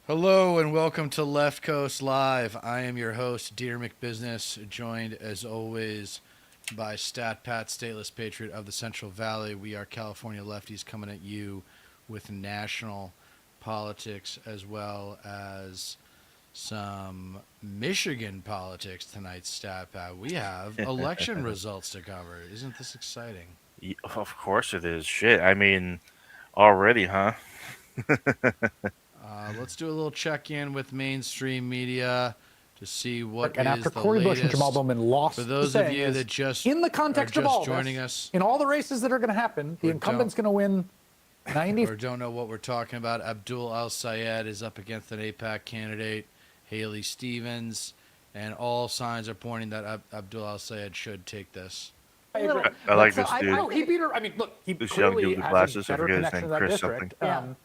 Hello and welcome to Left Coast Live. I am your host, Dear McBusiness, joined as always by Stat Pat, Stateless Patriot of the Central Valley. We are California lefties coming at you with national politics as well as some Michigan politics tonight, Stat Pat. We have election results to cover. Isn't this exciting? Of course it is. Shit. I mean, already, huh? Let's do a little check-in with mainstream media to see what And is after the Cory Bush and Jamal latest. Bowman lost, For those of saying you is, that just in the are context of just all joining this, us in all the races that are going to happen, the Or incumbent's going to win 90. or don't know what we're talking about, Abdul Al Sayed is up against an APAC candidate, Haley Stevens, and all signs are pointing that Abdul Al Sayed should take this. I agree. I like So this dude. no, he beat her. I mean, look, he This young dude clearly with has glasses. a I better forget his connection name. to that Chris something. district.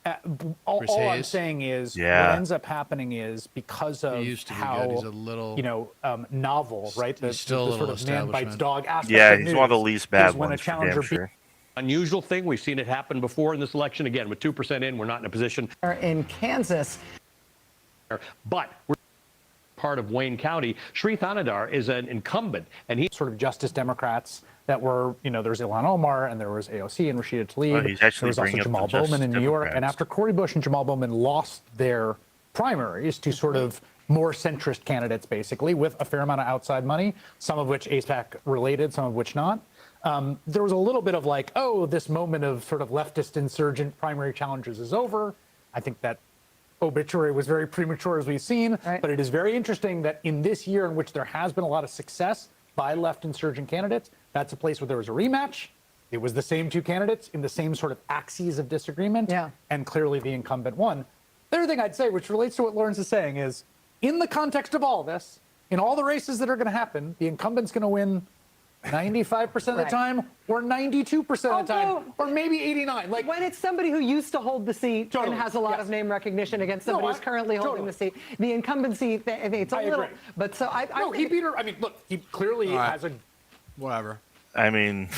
Chris All I'm Hayes? saying is, Yeah. what ends up happening is because of He used to be how good. He's a little. novel, right? He's still a the sort little of man bites establishment. dog aspect Yeah, of he's one of the news least bad is when a ones for damn challenger sure. Unusual thing. We've seen it happen before in this election. Again, with 2% in, we're not in a position. In Kansas. But we're part of Wayne County. Sri Thanadar is an incumbent, and he sort of Justice Democrats that were, there was Ilhan Omar and there was AOC and Rashida Tlaib. Oh, he's actually There was also bringing up Jamal the Justice Bowman in New York. And Democrats. after Cory Bush and Jamal Bowman lost their primaries to sort of more centrist candidates, basically, with a fair amount of outside money, some of which ASPAC related, some of which not. There was a little bit of like, oh, this moment of sort of leftist insurgent primary challenges is over. I think that obituary was very premature, as we've seen, Right. but it is very interesting that in this year in which there has been a lot of success by left insurgent candidates, that's a place where there was a rematch. It was the same two candidates in the same sort of axes of disagreement, Yeah. and clearly the incumbent won. The other thing I'd say, which relates to what Lawrence is saying, is in the context of all this, in all the races that are going to happen, the incumbent's going to win 95% of the Right. time, or 92% of the time, Although- or maybe 89. Like, When it's somebody who used to hold the seat Totally, and has a lot yes. of name recognition against somebody No, who's currently holding totally. the seat, the incumbency, I think it's a I little. agree. But so I no, he think beat her. I mean, look, he clearly All right. has a Whatever. I mean,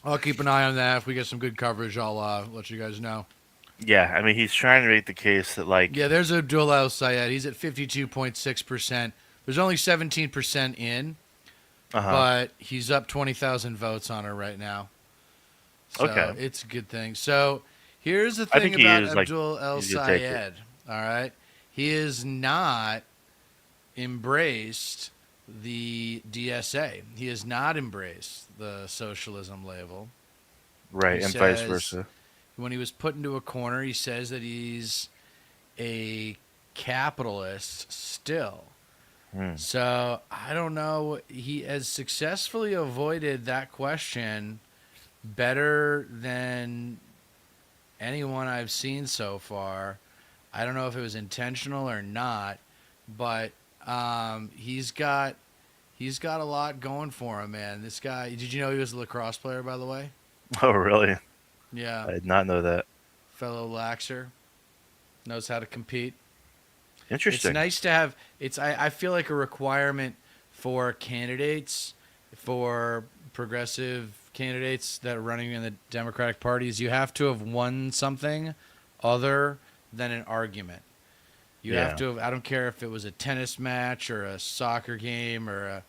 I'll keep an eye on that. If we get some good coverage, I'll let you guys know. yeah. I mean, he's trying to make the case that like, Yeah, there's Abdul Al Sayed. He's at 52.6%. There's only 17% in, but he's up 20,000 votes on her right now. So Okay. it's a good thing. So here's the I thing think he about is, like, Abdul El he's gonna take it. Sayed. All right, he has not embraced the DSA. He has not embraced the socialism label. right, He and vice says- versa. When he was put into a corner, he says that he's a capitalist still. So I don't know. He has successfully avoided that question better than anyone I've seen so far. I don't know if it was intentional or not, but he's got a lot going for him, man. This guy. Did you know he was a lacrosse player, by the way? Oh, really? Yeah, I did not know that. fellow laxer, knows how to compete. Interesting. It's nice to have. I feel like a requirement for candidates, for progressive candidates that are running in the Democratic parties, you have to have won something other than an argument. You Yeah. have to have. I don't care if it was a tennis match or a soccer game or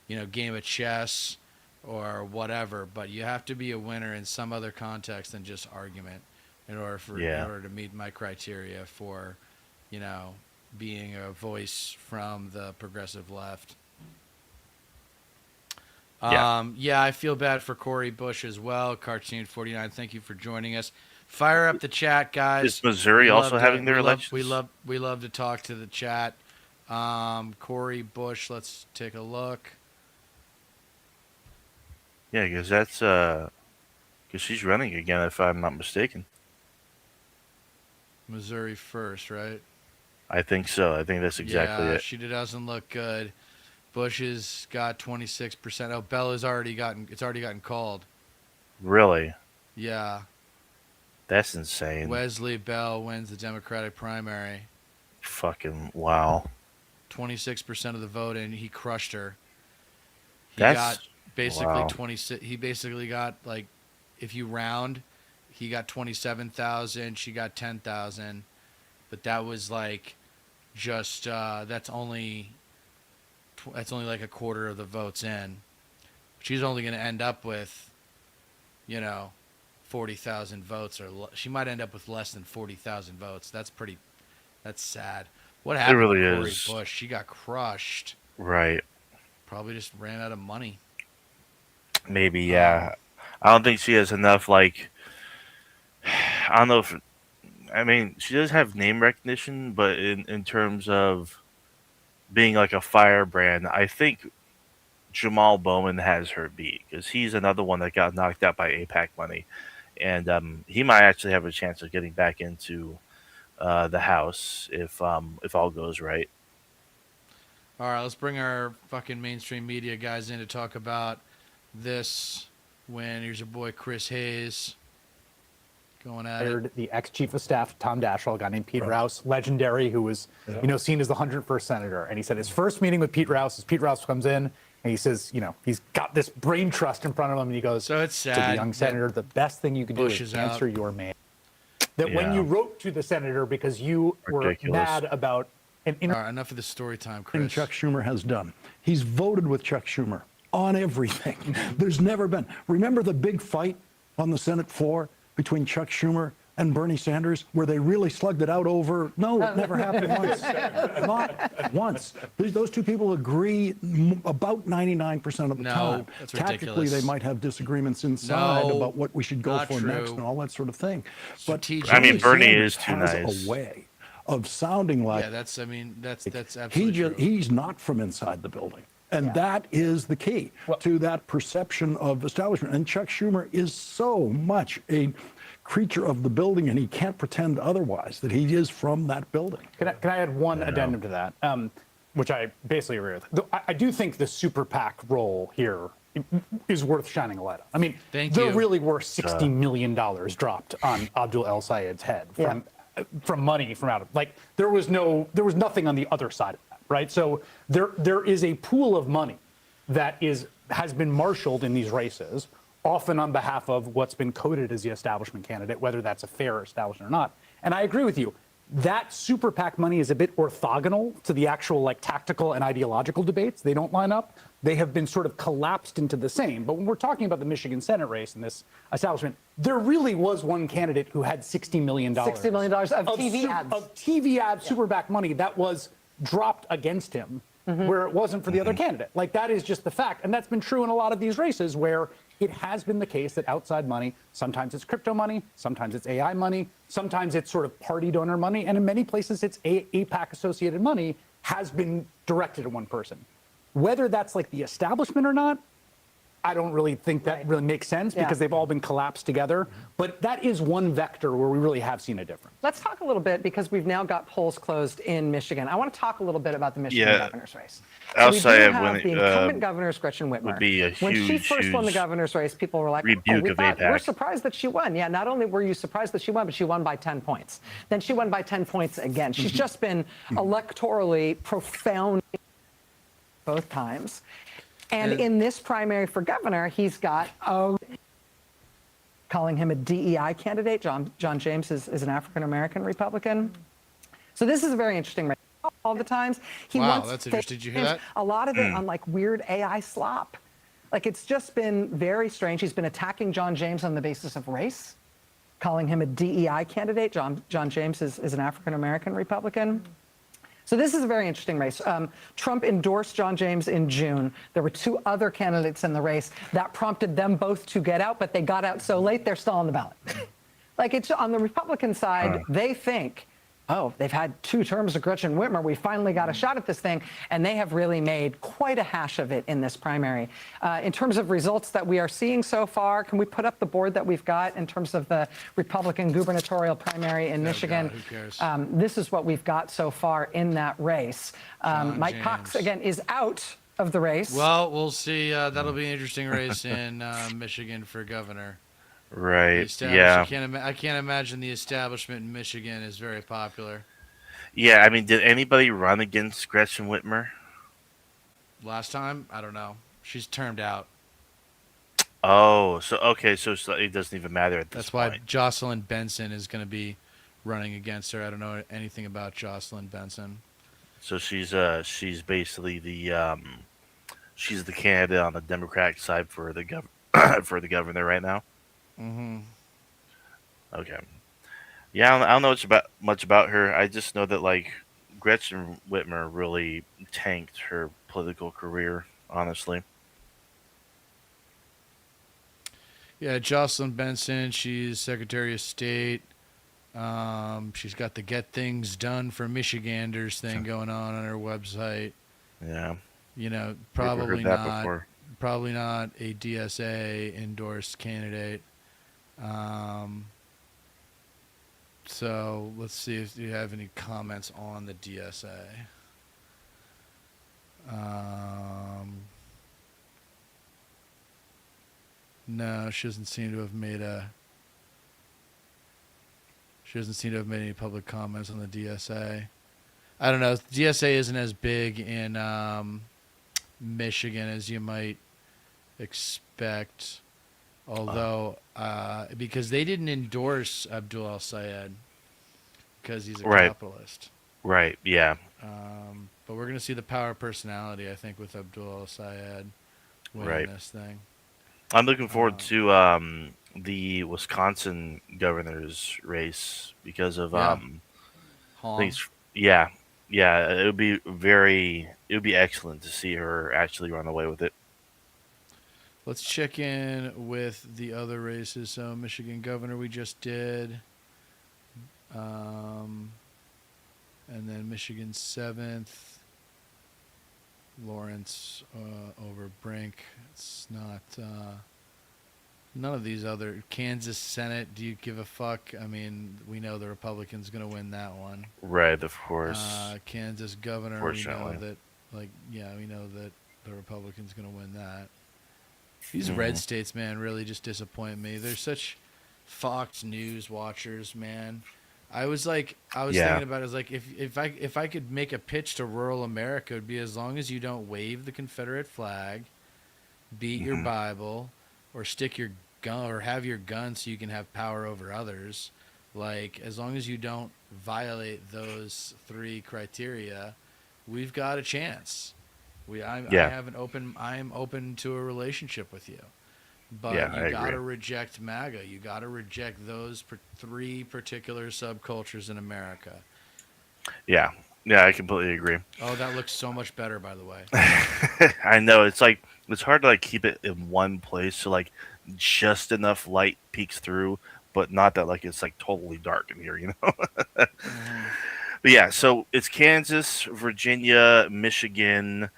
a game of chess or whatever, but you have to be a winner in some other context than just argument in order to meet my criteria for, being a voice from the progressive left. Yeah. I feel bad for Cory Bush as well. Cartoon 49, thank you for joining us. Fire up the chat, guys. Is Missouri We also love having their we love- elections? We love to talk to the chat. Cory Bush, let's take a look. Yeah, because because she's running again, if I'm not mistaken. Missouri first, right? I think so. I think that's exactly yeah, it. she doesn't look good. Bush has got 26%. Oh, Bella's already gotten called. Really? Yeah. That's insane. Wesley Bell wins the Democratic primary. Fucking wow. 26% of the vote, and he crushed her. He That's got basically wow. 26. He basically got, like, if you round, he got 27,000. She got 10,000. but that was like just that's only like a quarter of the votes in. She's only going to end up with, 40,000 votes, or she might end up with less than 40,000 votes. That's sad. What happened really to Cori is. Bush? She got crushed. Right. Probably just ran out of money. Maybe, yeah. I don't think she has enough, like, I don't know if, I mean, she does have name recognition, but in terms of being like a firebrand, I think Jamal Bowman has her beat because he's another one that got knocked out by APAC money. And he might actually have a chance of getting back into the House if all goes right. All right, let's bring our fucking mainstream media guys in to talk about this win. Here's your boy Chris Hayes going at it. Hired the ex-chief of staff, Tom Daschle, a guy named Pete Rouse, legendary, who was, seen as the 101st senator. And he said his first meeting with Pete Rouse is Pete Rouse comes in and he says, he's got this brain trust in front of him, and he goes, So it's to the sad young that senator, the best thing you can do Bush is is out. answer your mail. That when you wrote to the senator because you Ridiculous. were mad about an All right, enough of the story time, thing Chris. Chuck Schumer has done. He's voted with Chuck Schumer on everything. There's never been. Remember the big fight on the Senate floor between Chuck Schumer and Bernie Sanders, where they really slugged it out over? No, it never happened once. Not once. Those two people agree about 99% of the No, time. that's Tactically, ridiculous. they might have disagreements inside No, about what we should go not for next true. and all that sort of thing. But Strategic. I mean, Bernie Sanders is too has nice. a way of sounding like Yeah, that's absolutely true. he's not from inside the building. And that is the key to that perception of establishment. And Chuck Schumer is so much a creature of the building, and he can't pretend otherwise, that he is from that building. Can I add one addendum to that, which I basically agree with? I do think the super PAC role here is worth shining a light on. I mean, Thank there you. really were $60 million dropped on Abdul El Sayed's head from money from out of, like, there was nothing on the other side of that, right? So there is a pool of money that has been marshaled in these races, often on behalf of what's been coded as the establishment candidate, whether that's a fair establishment or not. And I agree with you. That super PAC money is a bit orthogonal to the actual like tactical and ideological debates. They don't line up. They have been sort of collapsed into the same. But when we're talking about the Michigan Senate race and this establishment, there really was one candidate who had $60 million. $60 million of TV ads. Of TV ad super PAC money that was dropped against him where it wasn't for the other candidate. Like, that is just the fact. And that's been true in a lot of these races where it has been the case that outside money, sometimes it's crypto money, sometimes it's AI money, sometimes it's sort of party donor money, and in many places it's APAC associated money has been directed at one person. Whether that's like the establishment or not, I don't really think that really makes sense because they've all been collapsed together. But that is one vector where we really have seen a difference. Let's talk a little bit, because we've now got polls closed in Michigan. I want to talk a little bit about the Michigan governor's race. I'll we do say have when the incumbent governor, Gretchen Whitmer. would be a when she huge, first won the huge governor's race, people were like, rebuke we of thought, AIPAC. we're surprised that she won. Yeah, not only were you surprised that she won, but she won by 10 points. Then she won by 10 points again. She's just been electorally profound both times. And in this primary for governor, he's got calling him a DEI candidate. John James is an African-American Republican. So this is a very interesting race. All the times. He Wow, wants that's interesting. Did you hear that? a lot of it on like weird AI slop. Like, it's just been very strange. He's been attacking John James on the basis of race, calling him a DEI candidate. John James is an African-American Republican. So this is a very interesting race. Trump endorsed John James in June. There were two other candidates in the race. That prompted them both to get out, but they got out so late, they're still on the ballot. Like, it's on the Republican side, they think, oh, they've had 2 terms of Gretchen Whitmer. We finally got a shot at this thing. And they have really made quite a hash of it in this primary. In terms of results that we are seeing so far, can we put up the board that we've got in terms of the Republican gubernatorial primary in Michigan? God, who cares? This is what we've got so far in that race. Mike James. Cox, again, is out of the race. Well, we'll see. That'll be an interesting race in Michigan for governor. The Right. establish- Yeah. I can't imagine the establishment in Michigan is very popular. Yeah. I mean, did anybody run against Gretchen Whitmer? Last time, I don't know. She's termed out. Oh, so okay. So it doesn't even matter at this That's why point. Jocelyn Benson is going to be running against her. I don't know anything about Jocelyn Benson. So she's basically she's the candidate on the Democratic side for the for the governor right now. Mm-hmm. Okay. Yeah, I don't know much about her. I just know that like Gretchen Whitmer really tanked her political career. Honestly. Yeah, Jocelyn Benson. She's Secretary of State. She's got the Get Things Done for Michiganders thing going on her website. Yeah. You know, Never heard that before. probably not a DSA endorsed candidate. So let's see if you have any comments on the DSA. No, she doesn't seem to have made a. She doesn't seem to have made any public comments on the DSA. I don't know. DSA isn't as big in Michigan as you might expect, although because they didn't endorse Abdul al-Sayed because he's a Right. capitalist. Right. Yeah. But we're going to see the power of personality, I think, with Abdul al-Sayed winning Right. this thing. I'm looking forward to the Wisconsin governor's race because of Hong. things. Yeah. Yeah. It would be excellent to see her actually run away with it. Let's check in with the other races. So Michigan governor we just did. And then Michigan 7th. Lawrence over Brink. It's not... none of these other... Kansas Senate, do you give a fuck? I mean, we know the Republican's going to win that one. Right. Of course. Kansas governor, we know Fortunately. that... we know that the Republican's going to win that. These red states, man, really just disappoint me. They're such Fox News watchers, man. I was Yeah. thinking about it, I was like, if I could make a pitch to rural America, it would be as long as you don't wave the Confederate flag, beat your Bible, or stick your gun, or have your gun so you can have power over others. Like, as long as you don't violate those 3 criteria, we've got a chance. I am open to a relationship with you, but Yeah, I you got to agree. reject MAGA. You got to reject those 3 particular subcultures in America. Yeah. Yeah. I completely agree. Oh, that looks so much better, by the way. I know it's like it's hard to like keep it in one place so like just enough light peeks through, but not that like it's like totally dark in here, you know. But yeah, so it's Kansas, Virginia, Michigan,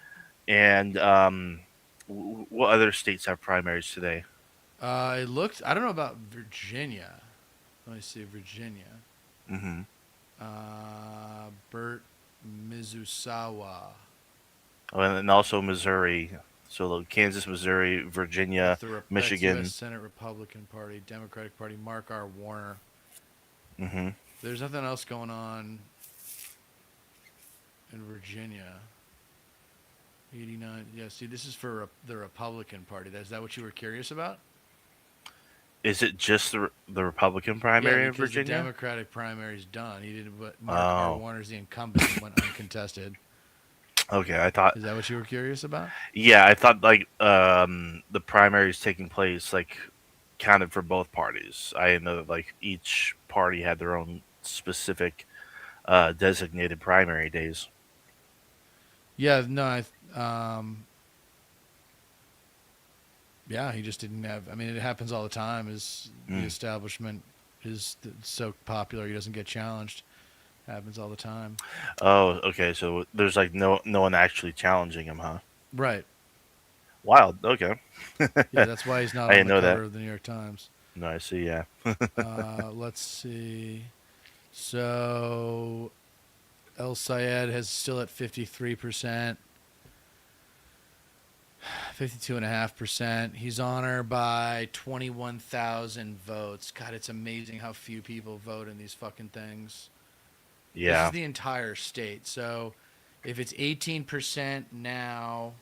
and what other states have primaries today? I don't know about Virginia. Let me see, Virginia. Mm-hmm. Bert Mizusawa. Oh, and also Missouri. So like, Kansas, Missouri, Virginia, That's Michigan. U.S. Senate Republican Party, Democratic Party, Mark R. Warner. Mm-hmm. There's nothing else going on in Virginia. 89. Yeah, see, this is for the Republican Party. Is that what you were curious about? Is it just the Republican primary Yeah, in because the Virginia? Democratic primary's done. He did, but Mark R. Warner's the incumbent and went uncontested. Okay, I thought. Is that what you were curious about? Yeah, I thought like the primaries taking place like counted for both parties. I didn't know that like each party had their own specific designated primary days. Yeah, no, yeah, he just didn't have. I mean, it happens all the time. The establishment is so popular, he doesn't get challenged. Happens all the time. Oh, okay. So there's like no one actually challenging him, huh? Right. Wild. Okay. Yeah, that's why he's not I on didn't the know cover that. of the New York Times. No, I see. Yeah. Let's see. So El Sayed has still at 53%, 52.5%. He's on her by 21,000 votes. God, it's amazing how few people vote in these fucking things. This Yeah. is the entire state. So if it's 18% now,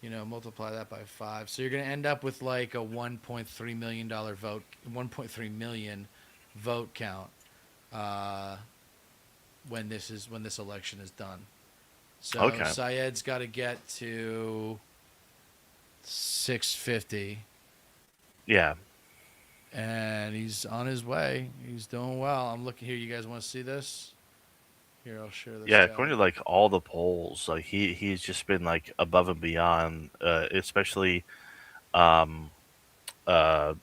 multiply that by 5. So you're going to end up with like a $1.3 million vote, 1.3 million vote count. when this election is done. So Okay. Syed's got to get to 650, Yeah. and he's on his way. He's doing well. I'm looking here. You guys want to see this? Here, I'll share this. Yeah, according to like all the polls, like he's just been like above and beyond, especially um uh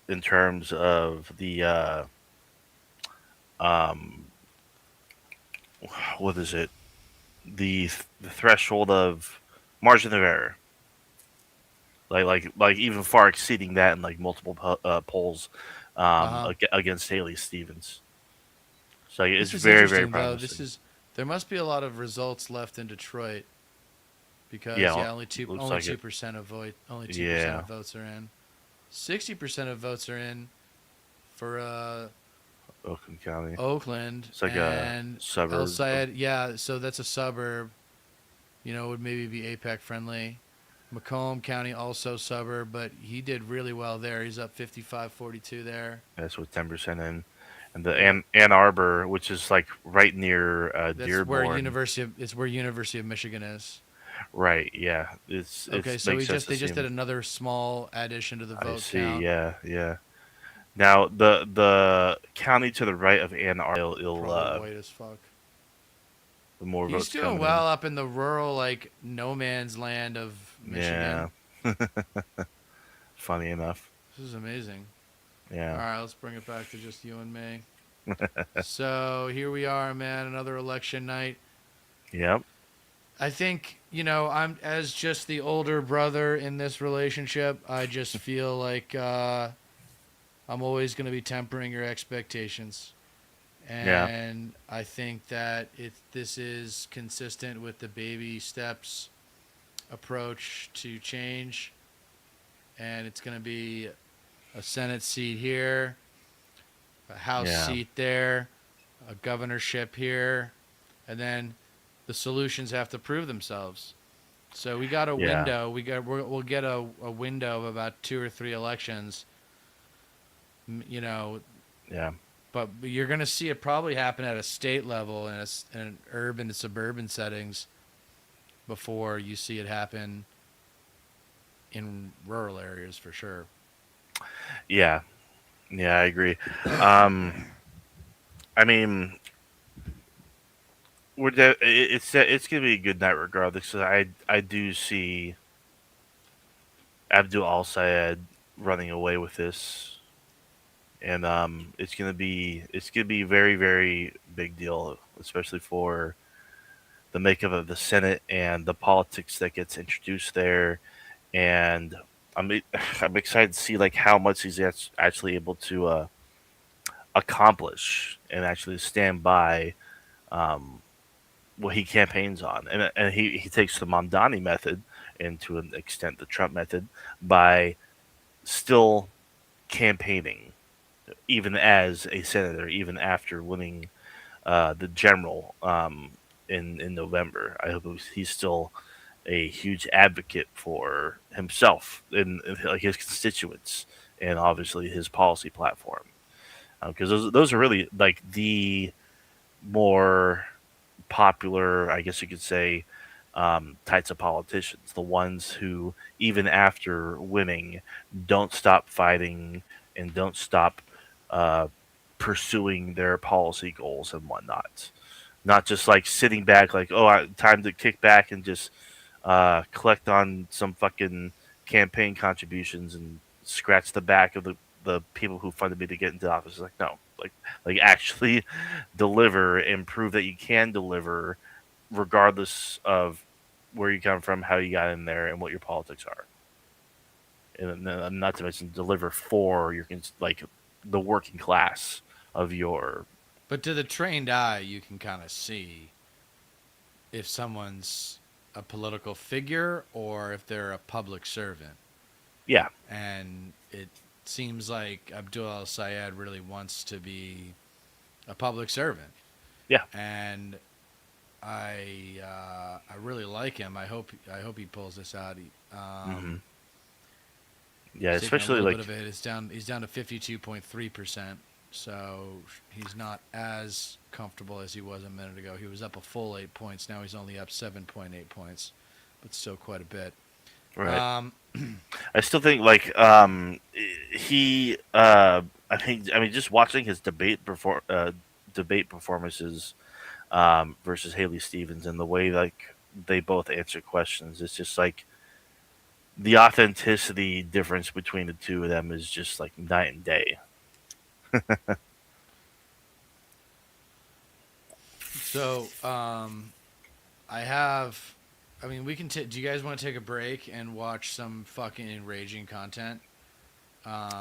in terms of the um what is it? The threshold of margin of error. Like even far exceeding that in like multiple polls Uh-huh. against Haley Stevens. So like, it's This is very, very interesting, though. promising. There must be a lot of results left in Detroit because Yeah, only looks like it. 2% of only 2% Yeah. of votes are in. 60% of votes are in for Oakland County. Oakland It's like a and El suburb. Sayed. Yeah, so that's a suburb. Would maybe be APEC friendly. Macomb County also suburb, but he did really well there. He's up 55-42 there. That's with 10% in, and the Ann Arbor, which is like right near That's where Dearborn. University of Michigan is. Right. Yeah. Okay, It so makes sense to they just seem. did another small addition to the I vote see. count. Yeah. Yeah. Now the county to the right of Ann Arbor, Probably white as fuck. the more He's votes doing coming well up in the rural, like no man's land of in. Michigan. Yeah. Funny enough. This is amazing. All Yeah. right, let's bring it back to just you and me. So here we are, man. Another election night. Yep. I think, I'm as just the older brother in this relationship. I just feel like I'm always going to be tempering your expectations. Yeah. And I think that this is consistent with the baby steps approach to change. And it's going to be a Senate seat here, a House Yeah. seat there, a governorship here, and then the solutions have to prove themselves. So we got a Yeah. window. We'll get a window of about 2 or 3 elections. Yeah. But you're going to see it probably happen at a state level in an urban and suburban settings before you see it happen in rural areas for sure. Yeah. Yeah. I agree. I mean, it's gonna be a good night regardless. 'Cause I do see Abdul Al Sayed running away with this, and it's gonna be very, very big deal, especially for the makeup of the Senate and the politics that gets introduced there. And I'm I'm excited to see like how much he's actually able to accomplish and actually stand by um, what he campaigns on, and he takes the Mamdani method and to an extent the Trump method by still campaigning even as a senator, even after winning the general in November. I hope he's still a huge advocate for himself and like his constituents, and obviously his policy platform, because those are really like the more popular, I guess you could say, types of politicians. The ones who, even after winning, don't stop fighting and don't stop uh, pursuing their policy goals and whatnot. Not just like sitting back, like, oh, time to kick back and just collect on some fucking campaign contributions and scratch the back of the people who funded me to get into office. It's like, no, like actually deliver and prove that you can deliver regardless of where you come from, how you got in there, and what your politics are. And not to mention deliver for your like the working class of your. But to the trained eye, you can kind of see if someone's a political figure or if they're a public servant. Yeah. And it seems like Abdul Al Sayed really wants to be a public servant. Yeah. And I really like him. I hope he pulls this out. Yeah, He's taken especially a little like bit of it. He's down to 52.3%. so he's not as comfortable as he was a minute ago. He was up a full 8 points. Now he's only up 7.8 points, but still quite a bit. Right. I still think he I mean just watching his debate performances versus Haley Stevens and the way like they both answer questions, it's just like the authenticity difference between the two of them is just like night and day. So, I mean, we can. Do you guys want to take a break and watch some fucking enraging content?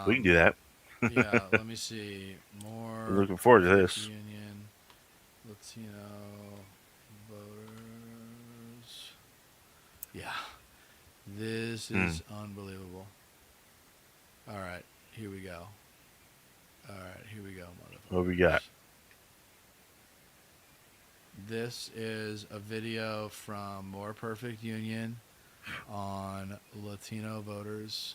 We can do that. Yeah. Let me see. More. I'm looking forward to this. Union, Latino voters. Yeah. This is unbelievable. All right, here we go. All right, here we go, motherfuckers. What we got? This is a video from More Perfect Union on Latino voters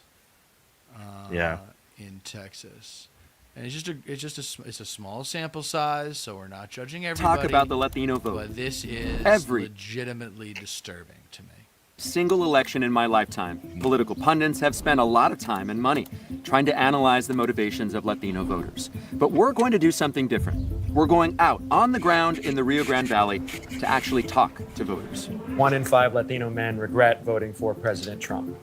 in Texas. And it's a small sample size, so we're not judging everybody. Talk about the Latino vote. But this is legitimately disturbing to me. Single election in my lifetime. Political pundits have spent a lot of time and money trying to analyze the motivations of Latino voters. But we're going to do something different. We're going out on the ground in the Rio Grande Valley to actually talk to voters. 1 in 5 Latino men regret voting for President Trump.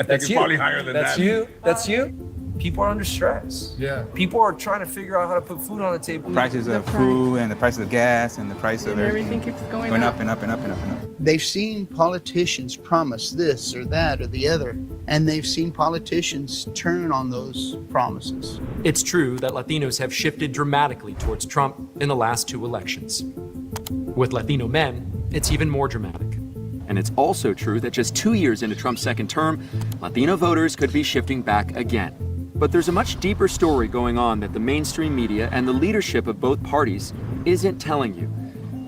That's you. Probably higher than That's that. you. That's you. People are under stress. Yeah. People are trying to figure out how to put food on the table. Prices of food and the price of gas and the price of everything keeps going up and up and up and up and up. They've seen politicians promise this or that or the other, and they've seen politicians turn on those promises. It's true that Latinos have shifted dramatically towards Trump in the last 2 elections. With Latino men, it's even more dramatic. And it's also true that just 2 years into Trump's second term, Latino voters could be shifting back again. But there's a much deeper story going on that the mainstream media and the leadership of both parties isn't telling you.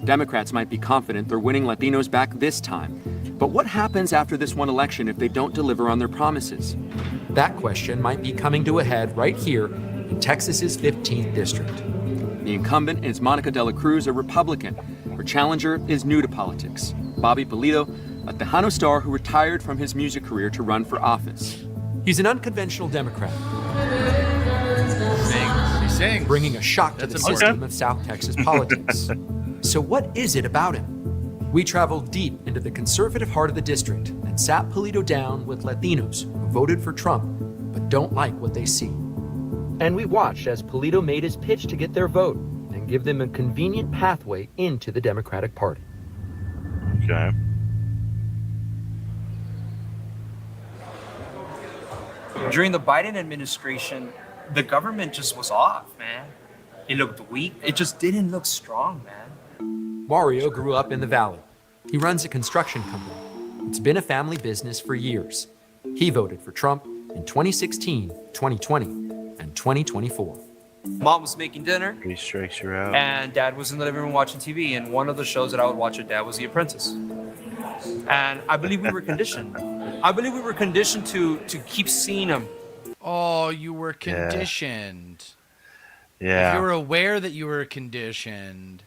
Democrats might be confident they're winning Latinos back this time. But what happens after this one election if they don't deliver on their promises? That question might be coming to a head right here in Texas's 15th district. The incumbent is Monica De La Cruz, a Republican. Her challenger is new to politics, Bobby Pulido, a Tejano star who retired from his music career to run for office. He's an unconventional Democrat. He sings. Bringing a shock to the system of South Texas politics. So what is it about him? We traveled deep into the conservative heart of the district and sat Pulido down with Latinos who voted for Trump but don't like what they see. And we watched as Pulido made his pitch to get their vote and give them a convenient pathway into the Democratic Party. Okay. During the Biden administration, the government just was off, man. It looked weak. It just didn't look strong, man. Mario grew up in the Valley. He runs a construction company. It's been a family business for years. He voted for Trump in 2016, 2020, and 2024. Mom was making dinner, He strikes you out. and Dad was in the living room watching TV, and one of the shows that I would watch with Dad was The Apprentice. And I believe we were conditioned. I believe we were conditioned to keep seeing him. Oh, you were conditioned. Yeah. If you were aware that you were conditioned,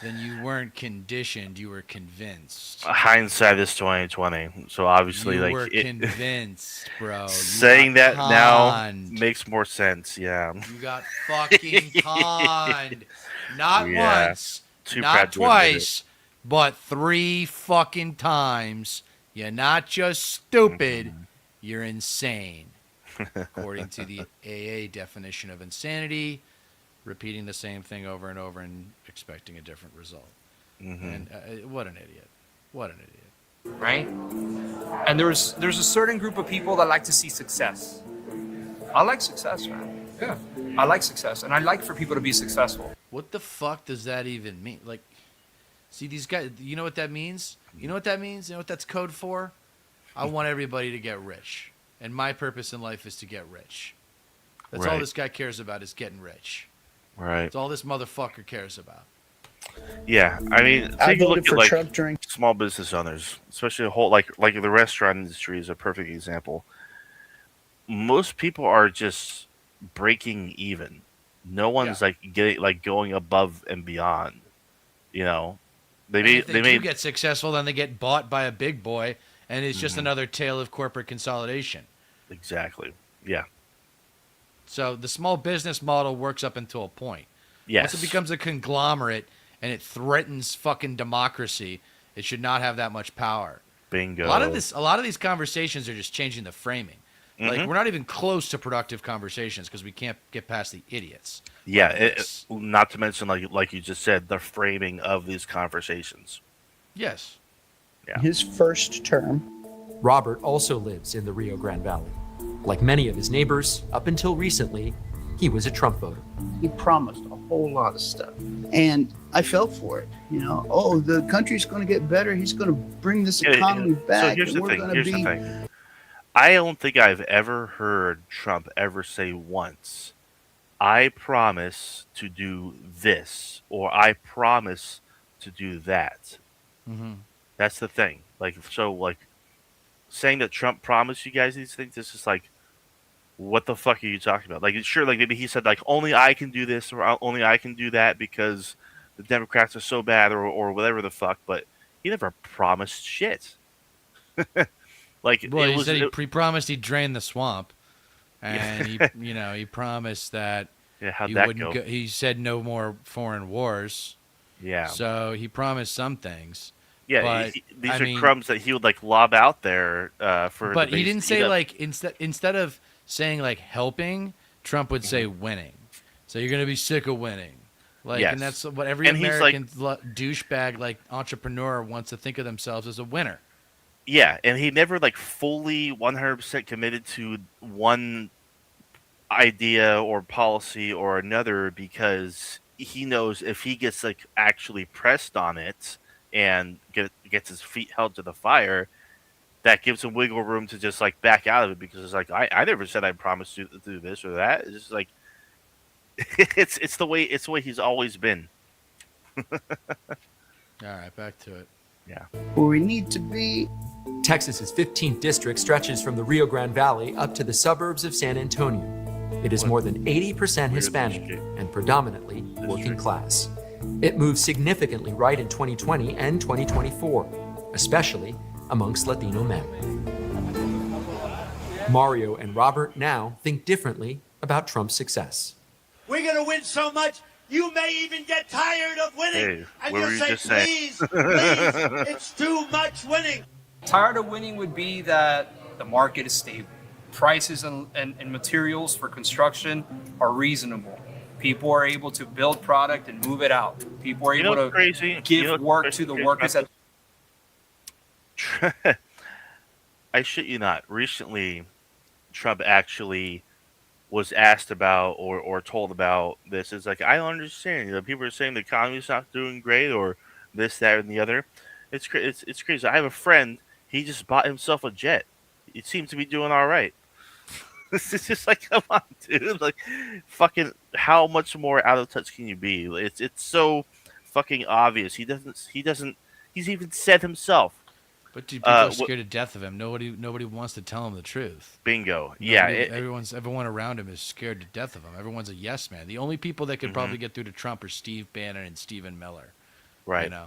then you weren't conditioned. You were convinced. Hindsight is 2020. So obviously, You like were convinced, bro. You saying got that now conned. makes more sense. Yeah. You got fucking conned. Not Yeah. once, Too not proud to admit twice, but 3 fucking times. You're not just stupid, Mm-hmm. you're insane. According to the AA definition of insanity, repeating the same thing over and over and expecting a different result. Mm-hmm. And what an idiot. What an idiot. Right? And there's a certain group of people that like to see success. I like success, man. Yeah. I like success, and I like for people to be successful. What the fuck does that even mean? Like, see, these guys, you know what that means? You know what that means? You know what that's code for? I want everybody to get rich. And my purpose in life is to get rich. That's all Right. this guy cares about is getting rich. Right. That's all this motherfucker cares about. Yeah. I mean, I take a look voted at for like Trump during. small business owners, especially a whole like the restaurant industry is a perfect example. Most people are just breaking even. No one's like going above and beyond. You know, If they do get successful, then they get bought by a big boy, and it's just another tale of corporate consolidation. Exactly. Yeah. So the small business model works up until a point. Yes. Once it becomes a conglomerate and it threatens fucking democracy, it should not have that much power. Bingo. A lot of these conversations are just changing the framing. Like we're not even close to productive conversations because we can't get past the idiots. Yeah, not to mention like you just said, the framing of these conversations. Yes. Yeah. His first term. Robert also lives in the Rio Grande Valley. Like many of his neighbors, up until recently, he was a Trump voter. He promised a whole lot of stuff, and I fell for it. You know, oh, the country's going to get better. He's going to bring this economy back. So here's the thing. I don't think I've ever heard Trump ever say once, "I promise to do this," or "I promise to do that." Mm-hmm. That's the thing. Like, so, like, saying that Trump promised you guys these things, this is like, what the fuck are you talking about? Like, sure, like maybe he said like only I can do this or only I can do that because the Democrats are so bad or whatever the fuck, but he never promised shit. Like, well, he said he promised he'd drain the swamp, and he promised that how'd that go? He said no more foreign wars. Yeah. So he promised some things. Yeah, but, these are crumbs that he would like lob out there for. But he didn't say like instead of saying like helping, Trump would say winning. So you're gonna be sick of winning. Like, and that's what every American douchebag like entrepreneur wants to think of themselves as a winner. Yeah, and he never like fully 100% committed to one idea or policy or another because he knows if he gets like actually pressed on it and gets his feet held to the fire, that gives him wiggle room to just like back out of it because it's like I never said I promised to do this or that. It's just like it's the way he's always been. All right, back to it. Yeah. Where we need to be. Texas's 15th district stretches from the Rio Grande Valley up to the suburbs of San Antonio. It is more than 80% Hispanic and predominantly working class. It moved significantly right in 2020 and 2024, especially amongst Latino men. Mario and Robert now think differently about Trump's success. We're going to win so much, you may even get tired of winning. And you'll say, please, it's too much winning. Tired of winning would be that the market is stable. Prices and materials for construction are reasonable. People are able to build product and move it out. People are able to give work to the workers. I shit you not. Recently, Trump actually was asked about or told about this. It's like, I don't understand. You know, people are saying the economy's not doing great or this, that, and the other. It's crazy. I have a friend. He just bought himself a jet. It seems to be doing all right. It's just like, come on, dude. Like, fucking, how much more out of touch can you be? It's so fucking obvious. He's even said himself. But dude, people are scared to death of him. Nobody wants to tell him the truth. Bingo. Everyone around him is scared to death of him. Everyone's a yes man. The only people that could probably get through to Trump are Steve Bannon and Stephen Miller. Right. You know.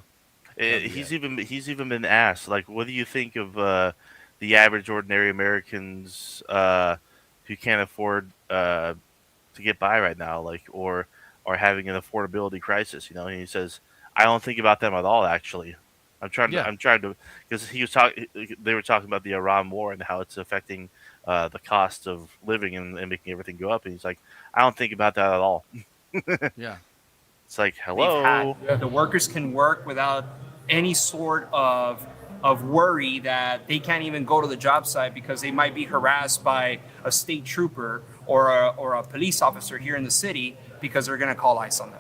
He's even been asked, like, what do you think of the average ordinary Americans who can't afford to get by right now, like, or are having an affordability crisis? You know, and he says, I don't think about them at all. Actually, I'm trying to, because they were talking about the Iran war and how it's affecting the cost of living and making everything go up, and he's like, I don't think about that at all. Yeah. It's like, hello. The workers can work without any sort of worry that they can't even go to the job site because they might be harassed by a state trooper or a police officer here in the city because they're going to call ICE on them.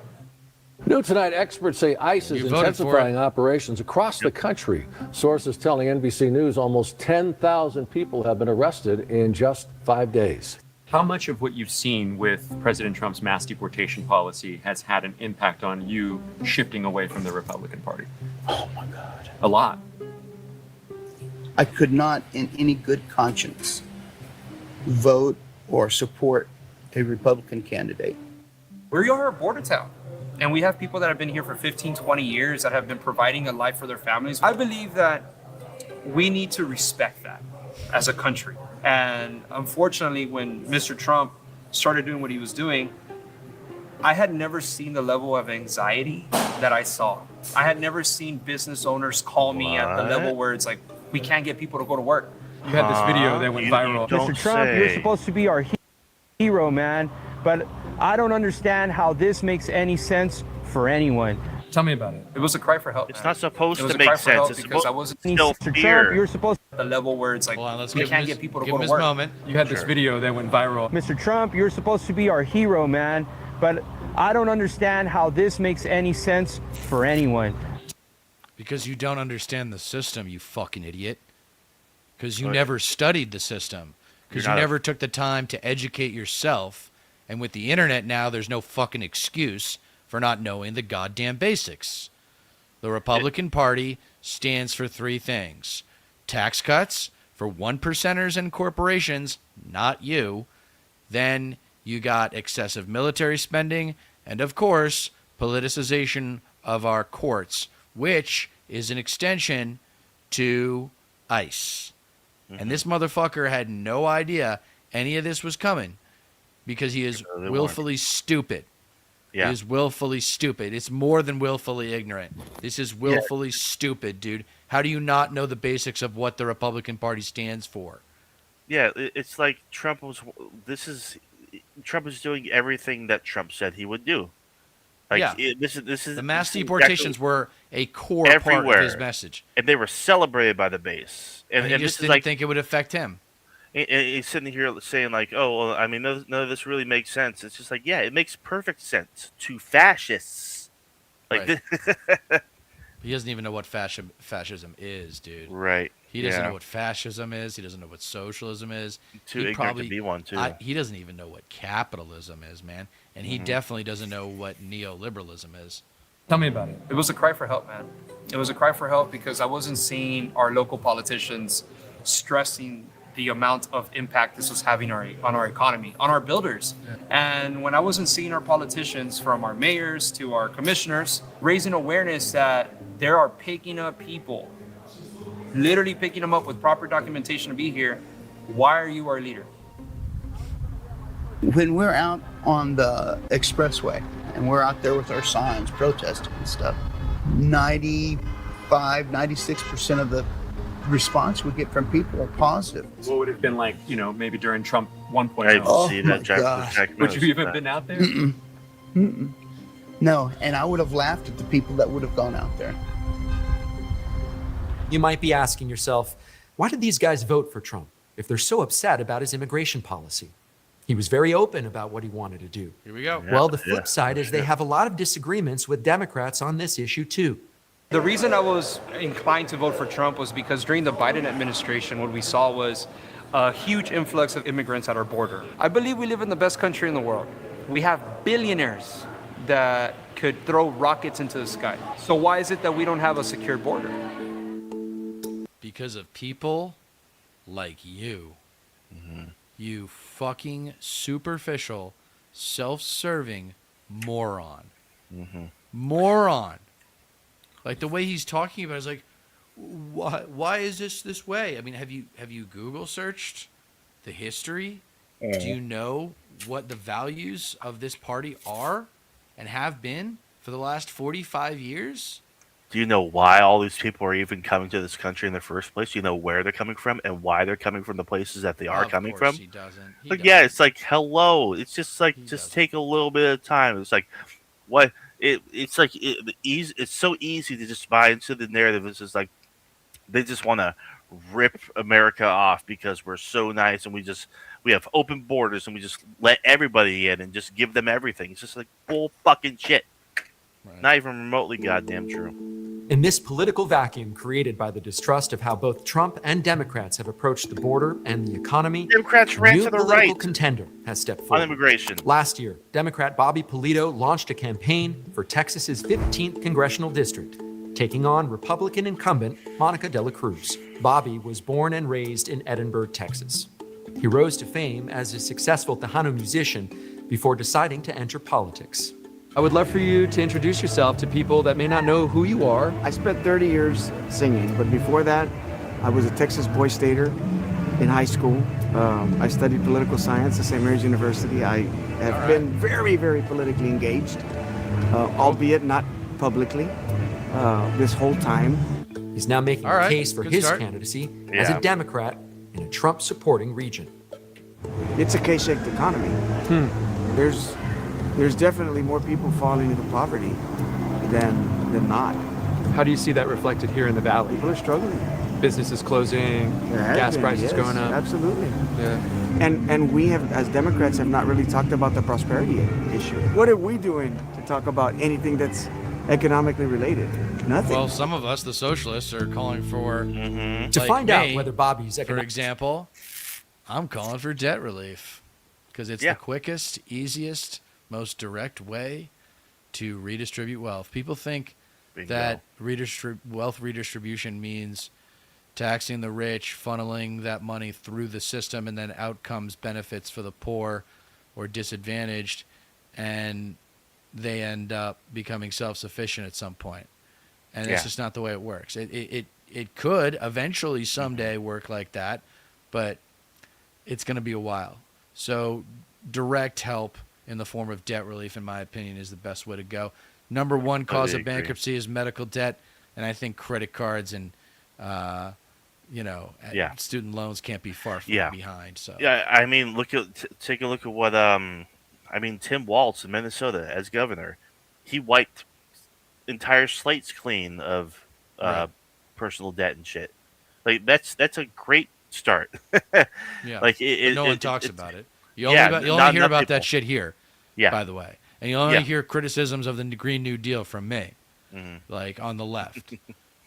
New tonight, experts say ICE is intensifying operations across the country. Sources telling NBC News almost 10,000 people have been arrested in just 5 days. How much of what you've seen with President Trump's mass deportation policy has had an impact on you shifting away from the Republican Party? Oh, my God. A lot. I could not, in any good conscience, vote or support a Republican candidate. We are a border town. And we have people that have been here for 15, 20 years that have been providing a life for their families. I believe that we need to respect that as a country. And unfortunately, when Mr. Trump started doing what he was doing, I had never seen the level of anxiety that I saw. I had never seen business owners call me at the level where it's like, we can't get people to go to work. You had this video that went viral. Mr. Trump, you're supposed to be our hero, man. But I don't understand how this makes any sense for anyone. Tell me about it. It was a cry for help. It's man. not supposed It was to a cry make for help sense. It's because supposed I wasn't to still Mr. fear. Trump, you're supposed at the level where it's like, Hold on, let's we give can't him get people to give go him to his work. moment. You had this video that went viral. Mr. Trump, you're supposed to be our hero, man. But I don't understand how this makes any sense for anyone. Because you don't understand the system, you fucking idiot. Because you never studied the system. Because you never took the time to educate yourself. And with the internet now, there's no fucking excuse for not knowing the goddamn basics. The Republican Party stands for three things. Tax cuts for 1%ers and corporations, not you. Then you got excessive military spending. And of course, politicization of our courts, which is an extension to ICE. And this motherfucker had no idea any of this was coming because he is willfully stupid. Yeah. He is willfully stupid. It's more than willfully ignorant. This is willfully stupid, dude. How do you not know the basics of what the Republican Party stands for? Yeah, it's like Trump was doing everything that Trump said he would do. Like, this is the mass this is deportations exactly were a core part of his message, and they were celebrated by the base. And he just didn't think it would affect him. And he's sitting here saying like, "Oh, well, I mean, none of this really makes sense." It's just like, yeah, it makes perfect sense to fascists. Like, right. He doesn't even know what fascism is, dude. Right. He doesn't know what fascism is. He doesn't know what socialism is. Too ignorant to be one, too. He doesn't even know what capitalism is, man. And he definitely doesn't know what neoliberalism is. Tell me about it. It was a cry for help, man. It was a cry for help because I wasn't seeing our local politicians stressing the amount of impact this was having on our economy, on our builders. Yeah. And when I wasn't seeing our politicians, from our mayors to our commissioners, raising awareness that there are picking up people, literally picking them up with proper documentation to be here, why are you our leader? When we're out on the expressway and we're out there with our signs protesting and stuff, 96% of the response we get from people are positive. What would it have been like, maybe during Trump 1.0? I didn't see that, Jack. Would you even been out there? No, and I would have laughed at the people that would have gone out there. You might be asking yourself, why did these guys vote for Trump if they're so upset about his immigration policy? He was very open about what he wanted to do. Here we go. Well, the flip side is they have a lot of disagreements with Democrats on this issue, too. The reason I was inclined to vote for Trump was because during the Biden administration, what we saw was a huge influx of immigrants at our border. I believe we live in the best country in the world. We have billionaires that could throw rockets into the sky. So why is it that we don't have a secure border? Because of people like you. You fucking superficial, self-serving moron. Moron. Like the way he's talking about it is like, why is this way? I mean, have you Google searched the history? Do you know what the values of this party are and have been for the last 45 years? Do you know why all these people are even coming to this country in the first place? Do you know where they're coming from and why they're coming from the places that they are coming from? He doesn't. Yeah, it's like, hello. It's just like, take a little bit of time. It's like, what? It's like, it's so easy to just buy into the narrative. It's just like, they just want to rip America off because we're so nice and we have open borders and we just let everybody in and just give them everything. It's just like bull fucking shit. Right. Not even remotely goddamn true. In this political vacuum created by the distrust of how both Trump and Democrats have approached the border and the economy, Democrats ran new to the political right contender has stepped forward. on immigration. Last year, Democrat Bobby Polito launched a campaign for Texas's 15th congressional district, taking on Republican incumbent Monica de la Cruz. Bobby was born and raised in Edinburgh, Texas. He rose to fame as a successful Tejano musician, before deciding to enter politics. I would love for you to introduce yourself to people that may not know who you are. I spent 30 years singing, but before that, I was a Texas Boy Stater in high school. I studied political science at St. Mary's University. I have been very, very politically engaged, albeit not publicly, this whole time. He's now making a case for his candidacy as a Democrat in a Trump-supporting region. It's a K-shaped economy. There's definitely more people falling into poverty than not. How do you see that reflected here in the Valley? People are struggling. Businesses closing, gas prices going up. Absolutely. Yeah. And we have, as Democrats, have not really talked about the prosperity issue. What are we doing to talk about anything that's economically related? Nothing. Well, some of us, the socialists, are calling for To find out whether Bobby's for example, I'm calling for debt relief because it's the quickest, easiest, most direct way to redistribute wealth. People think that wealth redistribution means taxing the rich, funneling that money through the system, and then out comes benefits for the poor or disadvantaged, and they end up becoming self-sufficient at some point. And it's just not the way it works. It could eventually someday work like that, but it's going to be a while. So direct help in the form of debt relief, in my opinion, is the best way to go. Number one cause of bankruptcy is medical debt, and I think credit cards and student loans can't be far from behind. So I mean, take a look at what Tim Walz in Minnesota as governor, he wiped entire slates clean of personal debt and shit. Like that's a great start. Like no one talks about it. You only hear about that shit here. Yeah. By the way, and you only hear criticisms of the Green New Deal from me, like on the left,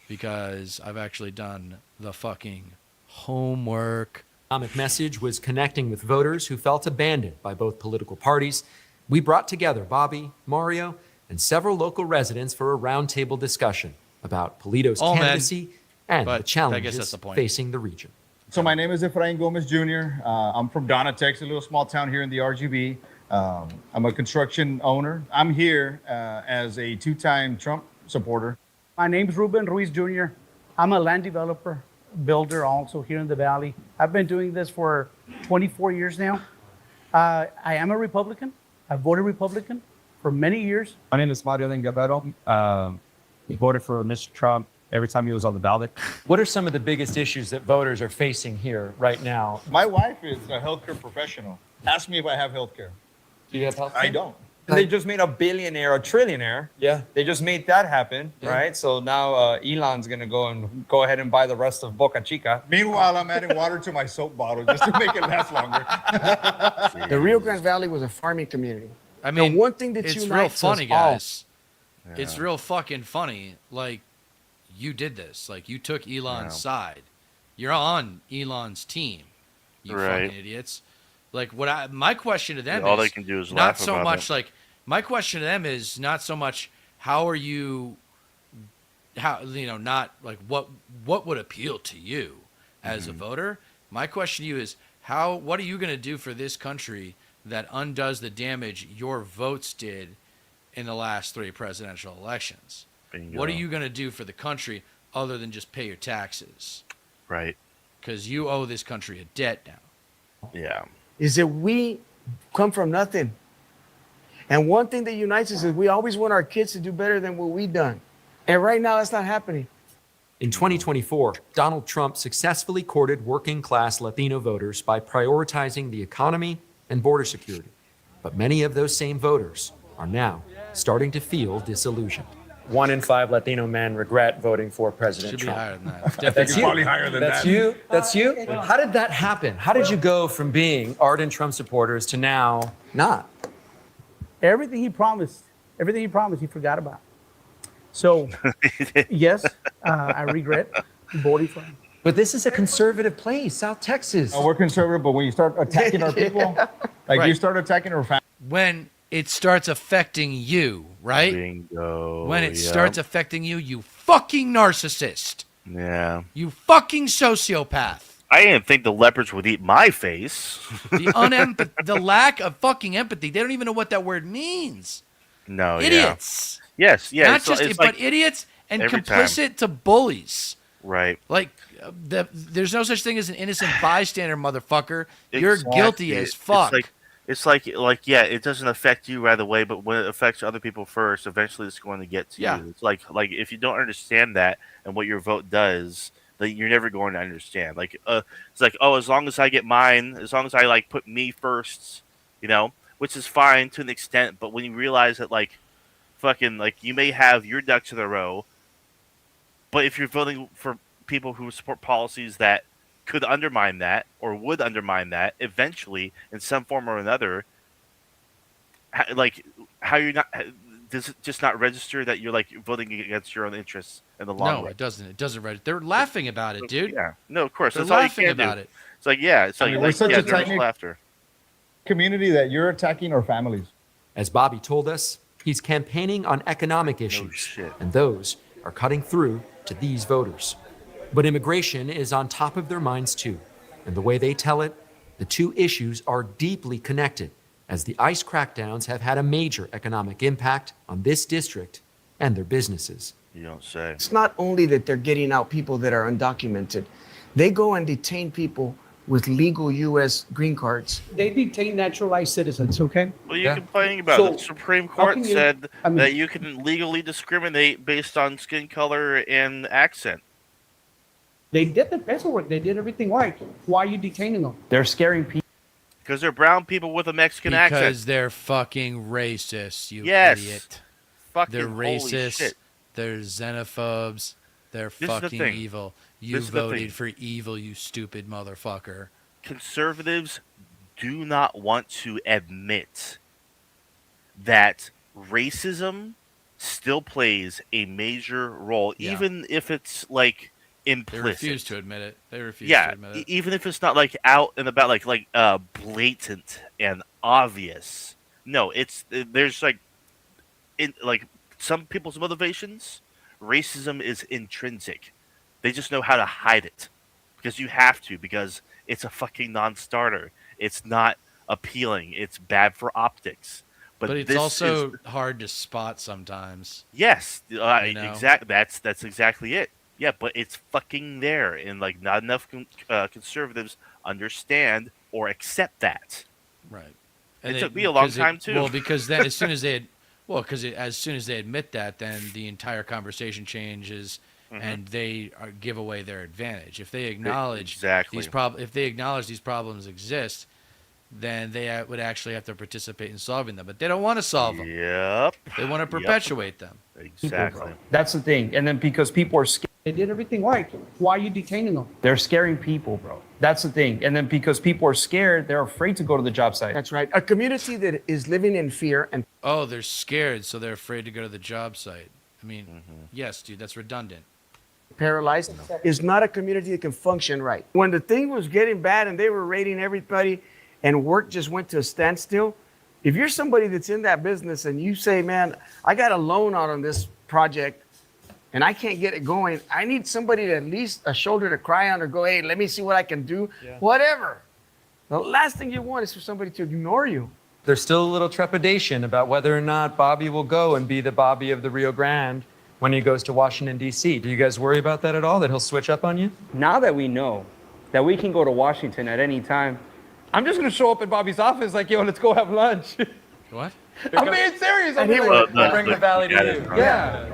because I've actually done the fucking homework. Economic message was connecting with voters who felt abandoned by both political parties. We brought together Bobby, Mario, and several local residents for a roundtable discussion about Polito's candidacy and the challenges facing the region. So my name is Efrain Gomez Jr. I'm from Donna, Texas, a little small town here in the RGB. I'm a construction owner. I'm here as a two-time Trump supporter. My name is Ruben Ruiz Jr. I'm a land developer, builder also here in the Valley. I've been doing this for 24 years now. I am a Republican. I voted Republican for many years. My name is Mario Guerrero. We voted for Mr. Trump every time he was on the ballot. What are some of the biggest issues that voters are facing here right now? My wife is a healthcare professional. Ask me if I have healthcare. Do you have healthcare? I don't. They just made a billionaire a trillionaire. Yeah. They just made that happen, right? So now Elon's going to go ahead and buy the rest of Boca Chica. Meanwhile, I'm adding water to my soap bottle just to make it last longer. The Rio Grande Valley was a farming community. I mean, the one thing that it's unites real funny, us all- guys. It's real fucking funny. Like, you did this. Like, you took Elon's side. You're on Elon's team. You fucking idiots. Like, my question to them all is they can do is not laugh so about much it. like my question to them is not so much not like what would appeal to you as a voter. My question to you is what are you going to do for this country that undoes the damage your votes did in the last 3 presidential elections? Bingo. What are you going to do for the country other than just pay your taxes? Right. Because you owe this country a debt now. Yeah. is that we come from nothing. And one thing that unites us is we always want our kids to do better than what we've done. And right now, that's not happening. In 2024, Donald Trump successfully courted working-class Latino voters by prioritizing the economy and border security. But many of those same voters are now starting to feel disillusioned. 1 in 5 Latino men regret voting for President Should be Trump. higher than that. That's you. Probably higher than That's that. you. That's you. How did that happen? How did you go from being ardent Trump supporters to now not? Everything he promised, he forgot about. So, yes, I regret voting for him. But this is a conservative place, South Texas. We're conservative, but when you start attacking our people, like you start attacking our family. When it starts affecting you, right? Bingo. When it starts affecting you, you fucking narcissist. Yeah. You fucking sociopath. I didn't think the leopards would eat my face. The lack of fucking empathy. They don't even know what that word means. No, idiots. Yeah. Yes, yeah. Not just, but like idiots and complicit to bullies. Right. Like, there's no such thing as an innocent bystander, motherfucker. You're guilty as fuck. It's like, yeah, it doesn't affect you right away, but when it affects other people first, eventually it's going to get to you. It's like if you don't understand that and what your vote does, then you're never going to understand. Like, it's like, oh, as long as I get mine, as long as I like put me first, which is fine to an extent, but when you realize that you may have your ducks in a row, but if you're voting for people who support policies that could undermine that or would undermine that eventually in some form or another, how you're not, does it just not register that you're voting against your own interests in the long run? No, it doesn't. It doesn't register. They're laughing about it, dude. Yeah, no, of course. They're That's all you laughing can about do. it. It's like, yeah, it's like, we're such a there's tight-knit laughter. Community that you're attacking our families. As Bobby told us, he's campaigning on economic issues, and those are cutting through to these voters. But immigration is on top of their minds too, and the way they tell it, the two issues are deeply connected, as the ICE crackdowns have had a major economic impact on this district and their businesses. You don't say. It's not only that they're getting out people that are undocumented, they go and detain people with legal U.S. green cards. They detain naturalized citizens, okay? What are you complaining about? So, the Supreme Court you- said I mean- that you can legally discriminate based on skin color and accent. They did the paperwork. They did everything right. Why are you detaining them? They're scaring people. Because they're brown people with a Mexican accent. Because they're fucking racist, you Yes. idiot. Fucking They're holy racist. shit. They're xenophobes. They're This is the fucking thing. evil. You This is the thing. voted for evil, you stupid motherfucker. Conservatives do not want to admit that racism still plays a major role, even if it's implicit. They refuse to admit it. They refuse Yeah, to admit it. even if it's not out and about, blatant and obvious. No, there's some people's motivations. Racism is intrinsic. They just know how to hide it because you have to, because it's a fucking non-starter. It's not appealing. It's bad for optics. But it's this also is, hard to spot sometimes. yes, You know? exactly. That's exactly it. Yeah, but it's fucking there, and not enough conservatives understand or accept that. Right. It took me a long time too. Well, because then as soon as as soon as they admit that, then the entire conversation changes, and they give away their advantage. If they acknowledge if they acknowledge these problems exist, then they would actually have to participate in solving them. But they don't want to solve them. Yep. They want to perpetuate them. Exactly. That's the thing. And then because people are scared, they did everything right. Why are you detaining them? They're scaring people, bro. That's the thing. And then because people are scared, they're afraid to go to the job site. That's right. A community that is living in fear and Oh, they're scared, so they're afraid to go to the job site. I mean, yes, dude, that's redundant. paralyzed is not a community that can function right. When the thing was getting bad and they were raiding everybody and work just went to a standstill, if you're somebody that's in that business and you say, man, I got a loan out on this project and I can't get it going, I need somebody to at least a shoulder to cry on or go, hey, let me see what I can do, whatever. The last thing you want is for somebody to ignore you. There's still a little trepidation about whether or not Bobby will go and be the Bobby of the Rio Grande when he goes to Washington, D.C. Do you guys worry about that at all, that he'll switch up on you? Now that we know that we can go to Washington at any time, I'm just going to show up at Bobby's office like, yo, let's go have lunch. What? I'm being serious. I'm like, We'll bring the valley to you. yeah.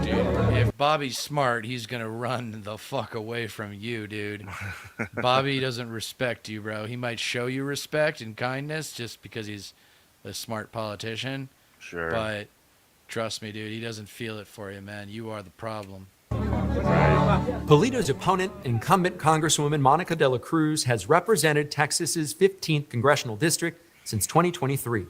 Dude, if Bobby's smart, he's gonna run the fuck away from you, dude. Bobby doesn't respect you, bro. He might show you respect and kindness just because he's a smart politician. Sure. But trust me, dude, he doesn't feel it for you, man. You are the problem. Polito's opponent, incumbent Congresswoman Monica De La Cruz, has represented Texas's 15th congressional district since 2023.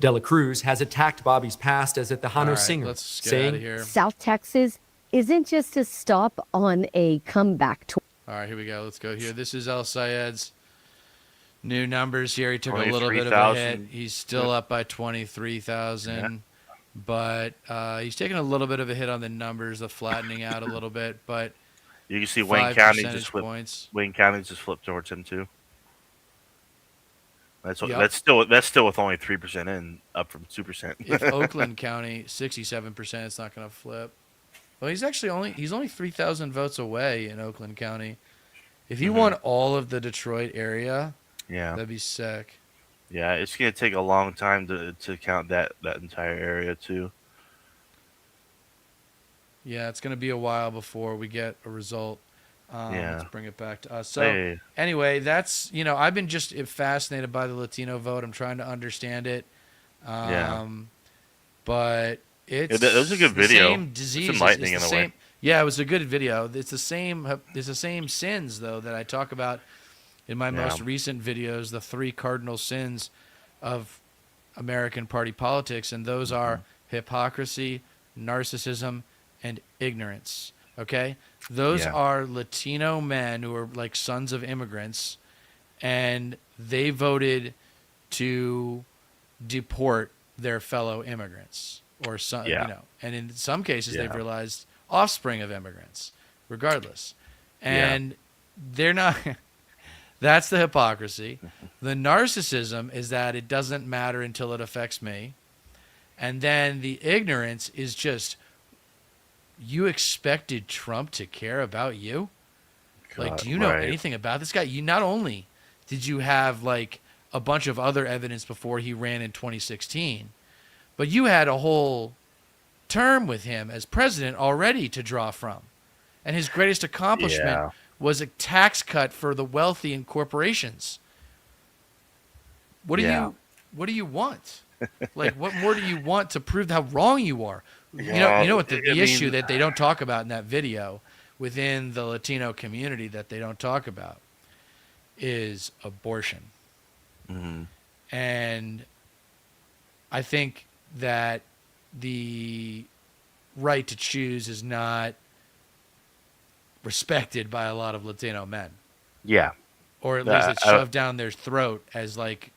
De La Cruz has attacked Bobby's past as a Tejano singer, let's get saying, out of here. South Texas isn't just a stop on a comeback tour. All right, here we go. Let's go here. This is El Sayed's new numbers here. He took a little bit of a hit. He's still up by 23,000. But he's taking a little bit of a hit on the numbers, the flattening out a little bit. But You can see Wayne 5 County percentage just flipped. points. Wayne County just flipped towards him too. Yep. That's still with only 3% in, up from 2%. If Oakland County 67%, it's not going to flip. Well, he's only 3,000 votes away in Oakland County. If he won all of the Detroit area, that'd be sick. Yeah, it's gonna take a long time to count that entire area too. Yeah, it's going to be a while before we get a result. Let's bring it back to us. So anyway, that's, I've been just fascinated by the Latino vote. I'm trying to understand it. But it's that was a good video. The same disease. It's enlightening in a way. Yeah, it was a good video. It's the same sins though that I talk about in my most recent videos, the 3 cardinal sins of American party politics, and those are hypocrisy, narcissism, and ignorance. Okay? Those are Latino men who are like sons of immigrants, and they voted to deport their fellow immigrants or some, and in some cases they've realized offspring of immigrants, regardless. And they're not that's the hypocrisy. The narcissism is that it doesn't matter until it affects me. And then the ignorance is just, you expected Trump to care about you? Like, do you know anything about this guy? You not only did you have like a bunch of other evidence before he ran in 2016, but you had a whole term with him as president already to draw from. And his greatest accomplishment was a tax cut for the wealthy and corporations. What do you want? Like, what more do you want to prove how wrong you are? You know what the issue that they don't talk about in that video within the Latino community that they don't talk about is abortion. And I think that the right to choose is not respected by a lot of Latino men. Yeah. Or at least it's shoved down their throat as like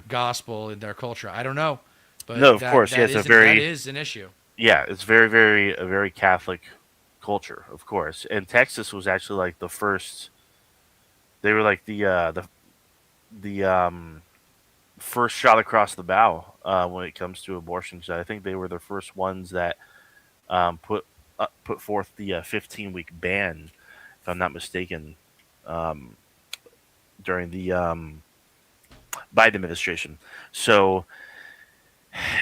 gospel in their culture. I don't know. But no, of course. that is an issue. Yeah, it's a very Catholic culture, of course. And Texas was actually like the first. They were like the first shot across the bow when it comes to abortion. So I think they were the first ones that put forth the 15-week ban, if I'm not mistaken, during the Biden administration. So,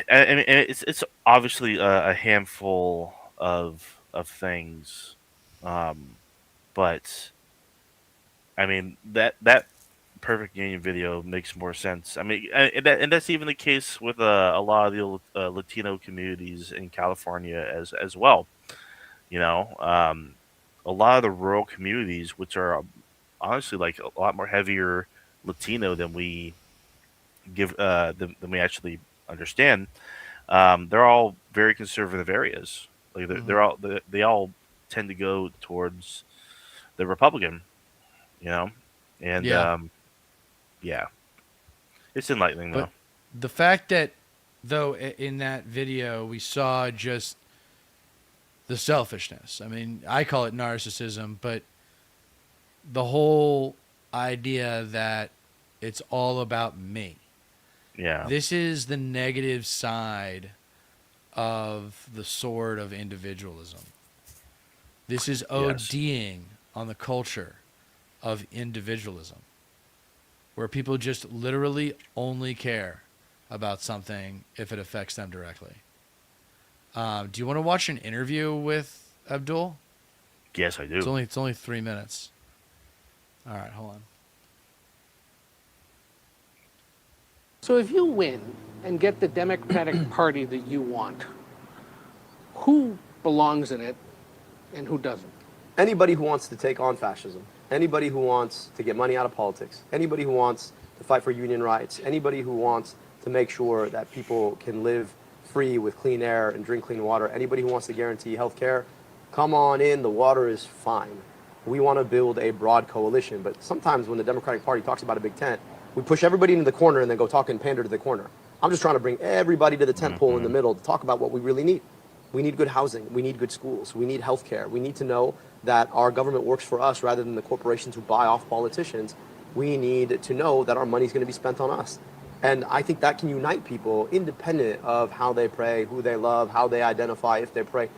and it's obviously a handful of things, but I mean that Perfect Union video makes more sense. I mean, and that's even the case with a lot of the Latino communities in California as well. A lot of the rural communities, which are honestly like a lot more heavier Latino than we than we actually understand. They're all very conservative areas. Like they all tend to go towards the Republican, and it's enlightening though. But the fact that though in that video we saw just the selfishness. I mean, I call it narcissism, but the whole idea that it's all about me. Yeah. This is the negative side of the sword of individualism. This is ODing on the culture of individualism, where people just literally only care about something if it affects them directly. Do you want to watch an interview with Abdul? Yes, I do. It's only 3 minutes. All right, hold on. So if you win and get the Democratic Party that you want, who belongs in it and who doesn't? Anybody who wants to take on fascism, anybody who wants to get money out of politics, anybody who wants to fight for union rights, anybody who wants to make sure that people can live free with clean air and drink clean water, anybody who wants to guarantee health care, come on in, the water is fine. We want to build a broad coalition, but sometimes when the Democratic Party talks about a big tent, we push everybody into the corner and then go talk and pander to the corner. I'm just trying to bring everybody to the tent pole in the middle to talk about what we really need. We need good housing. We need good schools. We need healthcare. We need to know that our government works for us rather than the corporations who buy off politicians. We need to know that our money is going to be spent on us. And I think that can unite people independent of how they pray, who they love, how they identify, if they pray,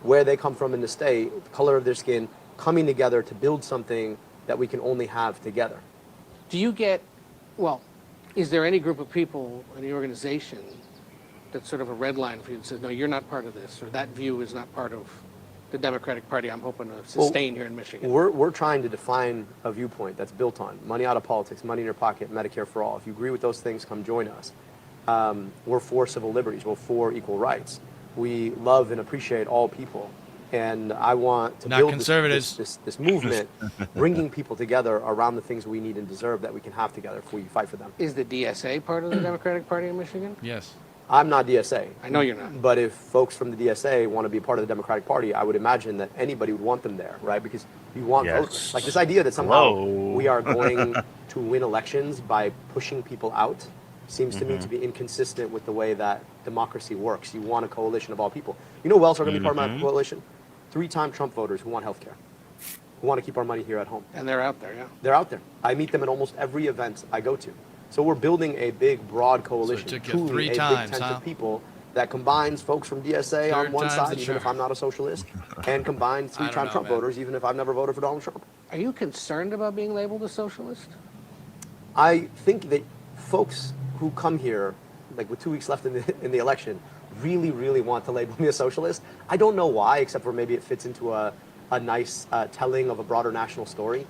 where they come from in the state, the color of their skin, coming together to build something that we can only have together. Do you get, well, is there any group of people in the organization that's sort of a red line for you that says, no, you're not part of this, or that view is not part of the Democratic Party I'm hoping to sustain here in Michigan? We're trying to define a viewpoint that's built on money out of politics, money in your pocket, Medicare for all. If you agree with those things, come join us. We're for civil liberties. We're for equal rights. We love and appreciate all people. And I want to build this movement, bringing people together around the things we need and deserve that we can have together if we fight for them. Is the DSA part of the Democratic Party in Michigan? Yes. I'm not DSA. I know you're not. But if folks from the DSA want to be a part of the Democratic Party, I would imagine that anybody would want them there, right? Because you want voters. Like this idea that somehow we are going to win elections by pushing people out seems to me to be inconsistent with the way that democracy works. You want a coalition of all people. You know who else are going to be part of my coalition? 3-time Trump voters who want health care, who want to keep our money here at home. And they're out there, yeah. They're out there. I meet them at almost every event I go to. So we're building a big, broad coalition, So it took you truly 3 a times, big tent huh? of people that combines folks from DSA on one side, even if I'm not a socialist, and combines 3-time Trump voters, even if I've never voted for Donald Trump. Are you concerned about being labeled a socialist? I think that folks who come here, like with 2 weeks left in the election, really, really want to label me a socialist. I don't know why, except for maybe it fits into a nice telling of a broader national story.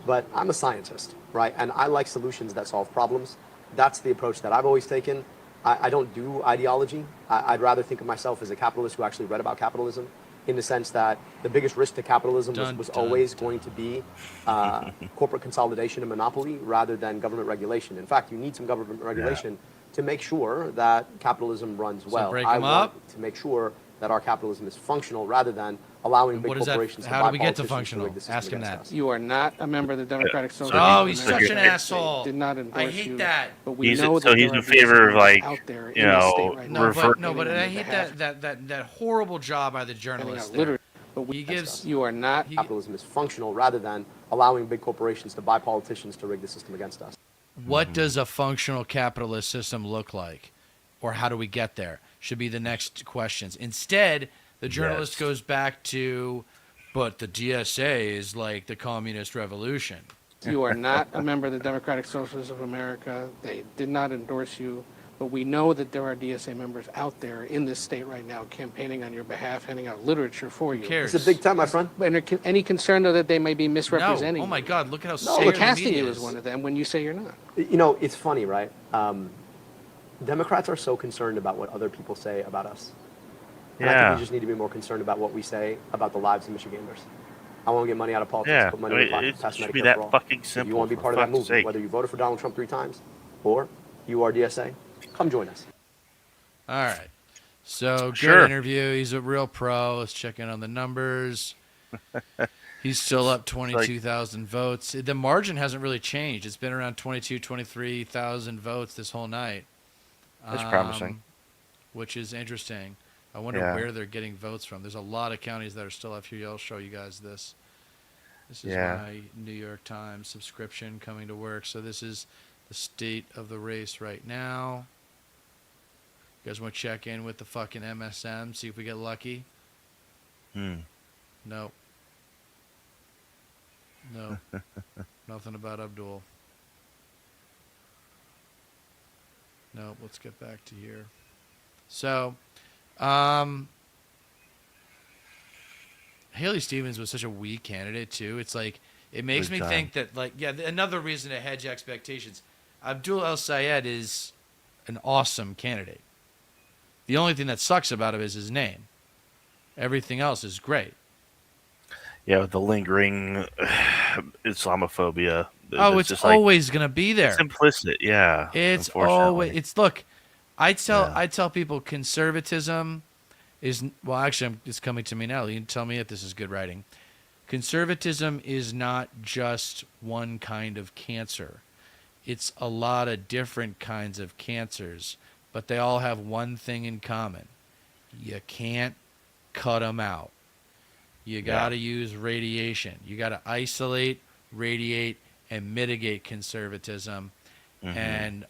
But I'm a scientist, right? And I like solutions that solve problems. That's the approach that I've always taken. I don't do ideology. I'd rather think of myself as a capitalist who actually read about capitalism, in the sense that the biggest risk to capitalism was always going to be corporate consolidation and monopoly rather than government regulation. In fact, you need some government regulation to make sure that capitalism runs well. break I them want up? to make sure that our capitalism is functional rather than allowing big corporations to buy how do we get to politicians functional? rig the system Ask him against that. us. You are not a member of the Democratic Socialist Oh, Party. he's such an asshole. Did not endorse I hate you, that. But we He's know so that he's there in are favor of, DSA like, out there you in the know, state right now. But I hate that horrible job by the journalist. there. But He gives. You are not. Capitalism is functional rather than allowing big corporations to buy politicians to rig the system against us. What does a functional capitalist system look like? Or how do we get there? Should be the next questions. Instead, the journalist goes back to, but the DSA is like the communist revolution. You are not a member of the Democratic Socialists of America. They did not endorse you. But we know that there are DSA members out there in this state right now campaigning on your behalf, handing out literature for you. Who cares? It's a big time, my friend. And any concern, though, that they may be No. misrepresenting Oh my God! Look at how No, scared we're the casting media you is. as one of them when you say you're not. You know, it's funny, right? Democrats are so concerned about what other people say about us. And I think we just need to be more concerned about what we say about the lives of Michiganders. I want to get money out of politics, put money in the pocket, pass should Medicare be that for all. fucking If simple. you want to be part of that for fuck's movement, sake. whether you voted for Donald Trump 3 times or you are DSA, come join us. All right. So, good Sure. interview. He's a real pro. Let's check in on the numbers. He's still up 22,000 votes. The margin hasn't really changed. It's been around 23,000 votes this whole night. That's promising. Which is interesting. I wonder where they're getting votes from. There's a lot of counties that are still up here. I'll show you guys this. This is my New York Times subscription coming to work. So this is the state of the race right now. You guys want to check in with the fucking MSM, see if we get lucky? No. No. Nothing about Abdul. No, let's get back to here. So, Haley Stevens was such a weak candidate, too. It's like, it makes me think that, like, another reason to hedge expectations. Abdul El-Sayed is an awesome candidate. The only thing that sucks about him is his name. Everything else is great. Yeah, with the lingering Islamophobia. It's just always going to be there. It's implicit, yeah. It's unfortunately. always. Look, I tell people conservatism is, well, actually, it's coming to me now. You can tell me if this is good writing. Conservatism is not just one kind of cancer. It's a lot of different kinds of cancers, but they all have one thing in common. You can't cut them out. You got to use radiation. You got to isolate, radiate, and mitigate conservatism. And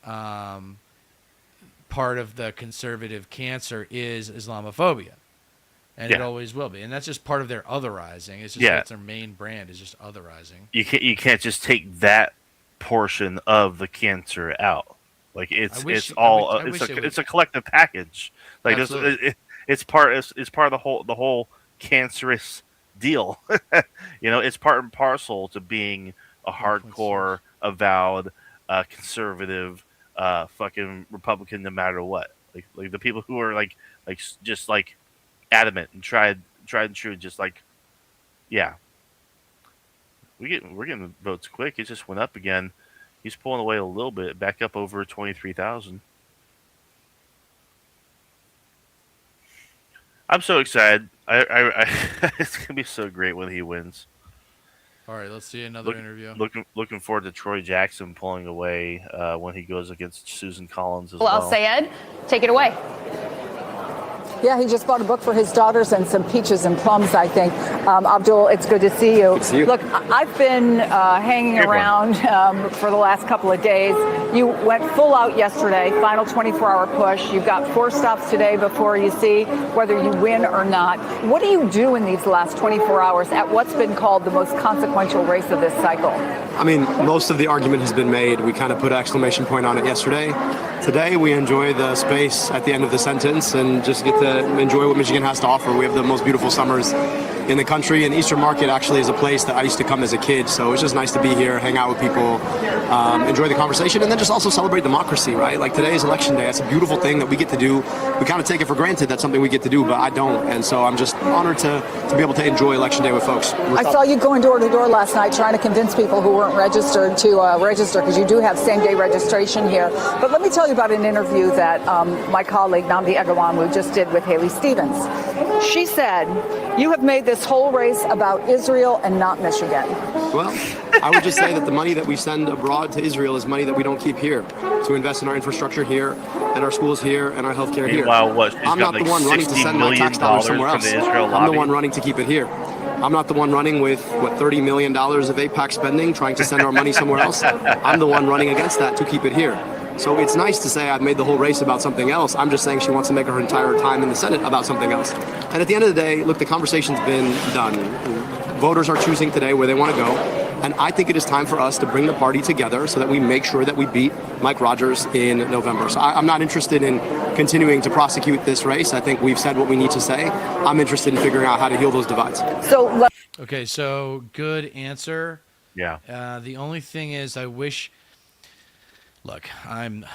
part of the conservative cancer is Islamophobia. And it always will be. And that's just part of their otherizing. It's just that's their main brand is just otherizing. You can't just take that portion of the cancer out. Like it's a collective package. Like it's part of the whole cancerous deal. It's part and parcel to being a hardcore, avowed, conservative, fucking Republican, no matter what. Like the people who are just adamant and tried and true, just we're getting votes quick. It just went up again. He's pulling away a little bit, back up over 23,000. I'm so excited. It's gonna be so great when he wins. All right, let's see another interview. Looking forward to Troy Jackson pulling away when he goes against Susan Collins as well. Well, Sayed, take it away. Yeah, he just bought a book for his daughters and some peaches and plums, I think. Abdul, it's good to see you. Good to see you. Look, I've been hanging around for the last couple of days. You went full out yesterday, final 24-hour push. You've got 4 stops today before you see whether you win or not. What do you do in these last 24 hours at what's been called the most consequential race of this cycle? I mean, most of the argument has been made. We kind of put an exclamation point on it yesterday. Today, we enjoy the space at the end of the sentence and just get to enjoy what Michigan has to offer. We have the most beautiful summers in the country, and Eastern Market actually is a place that I used to come as a kid, so it's just nice to be here, hang out with people, enjoy the conversation, and then just also celebrate democracy, right? Like today is election day. That's a beautiful thing that we get to do. We kind of take it for granted. That's something we get to do, but I don't, and so I'm just honored to be able to enjoy election day with folks. I saw you going door to door last night trying to convince people who weren't registered to register, because you do have same-day registration here. But let me tell you about an interview that my colleague Nnamdi Egawamu just did with Haley Stevens. She said, you have made this whole race about Israel and not Michigan. Well, I would just say that the money that we send abroad to Israel is money that we don't keep here, to invest in our infrastructure here, and our schools here, and our healthcare here. Meanwhile, I'm not the one running to send my tax dollars somewhere else. I'm the one running to keep it here. I'm not the one running with, $30 million of AIPAC spending, trying to send our money somewhere else. I'm the one running against that to keep it here. So it's nice to say I've made the whole race about something else. I'm just saying she wants to make her entire time in the Senate about something else. And at the end of the day, look, the conversation's been done. Voters are choosing today where they want to go. And I think it is time for us to bring the party together so that we make sure that we beat Mike Rogers in November. So I'm not interested in continuing to prosecute this race. I think we've said what we need to say. I'm interested in figuring out how to heal those divides. Okay, so good answer. Yeah. The only thing is I wish... Look, I'm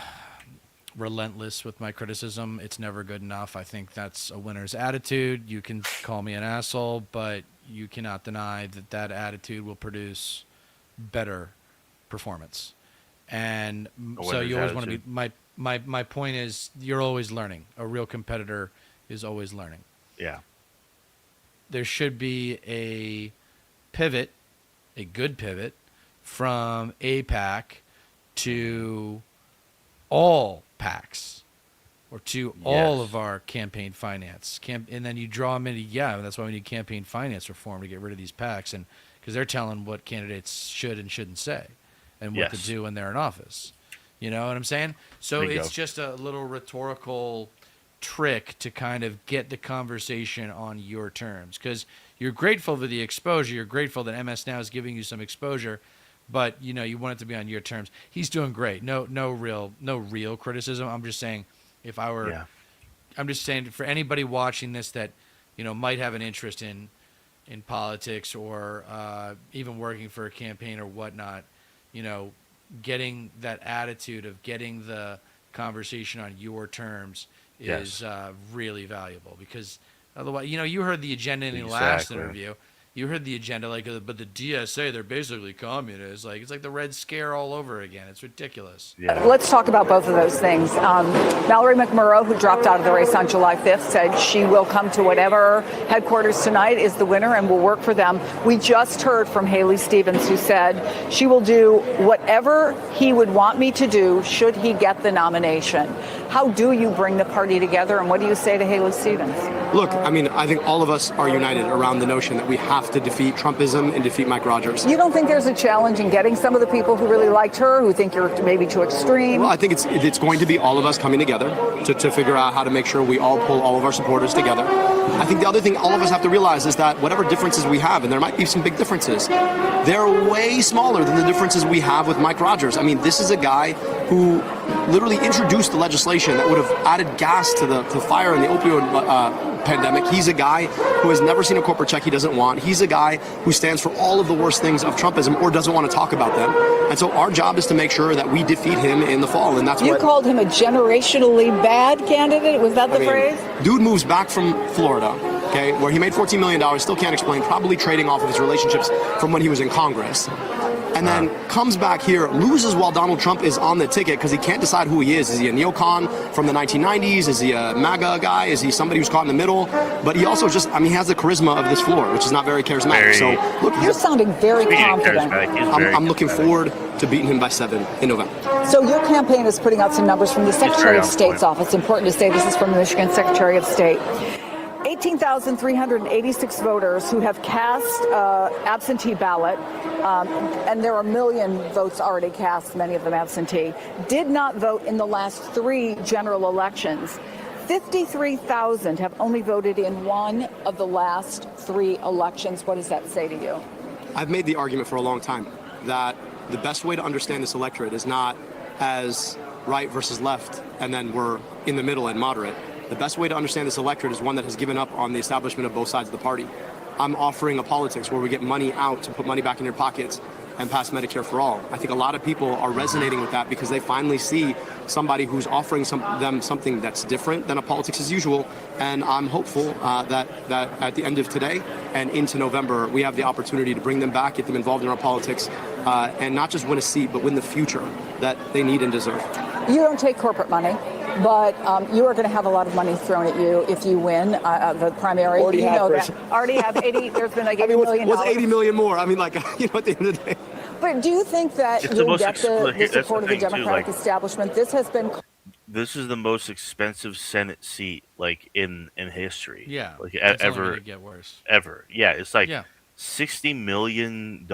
relentless with my criticism. It's never good enough. I think that's a winner's attitude. You can call me an asshole, but you cannot deny that attitude will produce better performance. And so you always want to be... My point is you're always learning. A real competitor is always learning. Yeah. There should be a pivot, a good pivot, from AIPAC to all PACs or to all of our campaign finance. And then you draw them into, that's why we need campaign finance reform to get rid of these PACs, and because they're telling what candidates should and shouldn't say and what to do when they're in office. You know what I'm saying? So it's just a little rhetorical trick to kind of get the conversation on your terms, because you're grateful for the exposure. You're grateful that MS Now is giving you some exposure, but you want it to be on your terms. He's doing great. No real criticism. I'm just saying, I'm just saying for anybody watching this that might have an interest in politics or even working for a campaign or whatnot, getting that attitude of getting the conversation on your terms is really valuable, because otherwise, you heard the agenda in the last interview. You heard the agenda, but the DSA, they're basically communists. It's like the Red Scare all over again. It's ridiculous. Yeah. Let's talk about both of those things. Mallory McMurrow, who dropped out of the race on July 5th, said she will come to whatever headquarters tonight is the winner and will work for them. We just heard from Haley Stevens, who said she will do whatever he would want me to do should he get the nomination. How do you bring the party together, and what do you say to Haley Stevens? Look, I mean, I think all of us are united around the notion that we have to defeat Trumpism and defeat Mike Rogers. You don't think there's a challenge in getting some of the people who really liked her, who think you're maybe too extreme? Well, I think it's going to be all of us coming together to figure out how to make sure we all pull all of our supporters together. I think the other thing all of us have to realize is that whatever differences we have, and there might be some big differences, they're way smaller than the differences we have with Mike Rogers. I mean, this is a guy who literally introduced the legislation that would have added gas to the fire in the opioid pandemic. He's a guy who has never seen a corporate check he doesn't want. He's a guy who stands for all of the worst things of Trumpism or doesn't want to talk about them. And so our job is to make sure that we defeat him in the fall. And that's you called him a generationally bad candidate. Was that the phrase? Dude moves back from Florida, okay, where he made $14 million, still can't explain, probably trading off of his relationships from when he was in Congress. And then comes back here, loses while Donald Trump is on the ticket because he can't decide who he is. Is he a neocon from the 1990s? Is he a MAGA guy? Is he somebody who's caught in the middle? But he also just, I mean, he has the charisma of this floor, which is not very charismatic. So look, you're sounding very confident. I'm looking forward to beating him by 7 in November. So your campaign is putting out some numbers from the Secretary of State's office. Important to say this is from the Michigan Secretary of State. 18,386 voters who have cast absentee ballot, and there are 1 million votes already cast, many of them absentee, did not vote in the last 3 general elections. 53,000 have only voted in one of the last 3 elections. What does that say to you? I've made the argument for a long time that the best way to understand this electorate is not as right versus left, and then we're in the middle and moderate. The best way to understand this electorate is one that has given up on the establishment of both sides of the party. I'm offering a politics where we get money out to put money back in your pockets and pass Medicare for all. I think a lot of people are resonating with that because they finally see somebody who's offering them something that's different than a politics as usual. And I'm hopeful that at the end of today and into November, we have the opportunity to bring them back, get them involved in our politics, and not just win a seat, but win the future that they need and deserve. You don't take corporate money, but you are going to have a lot of money thrown at you if you win the primary. Already you have, know Chris. that. Already have 80. There's been like $80 million. What's 80 million more? I mean, like, you know, at the end of the day. But do you think that you'll get the support of the Democratic establishment? This has been. This is the most expensive Senate seat, like in history. Yeah, like it's ever. only gonna get worse. Ever. Yeah, it's like $60 million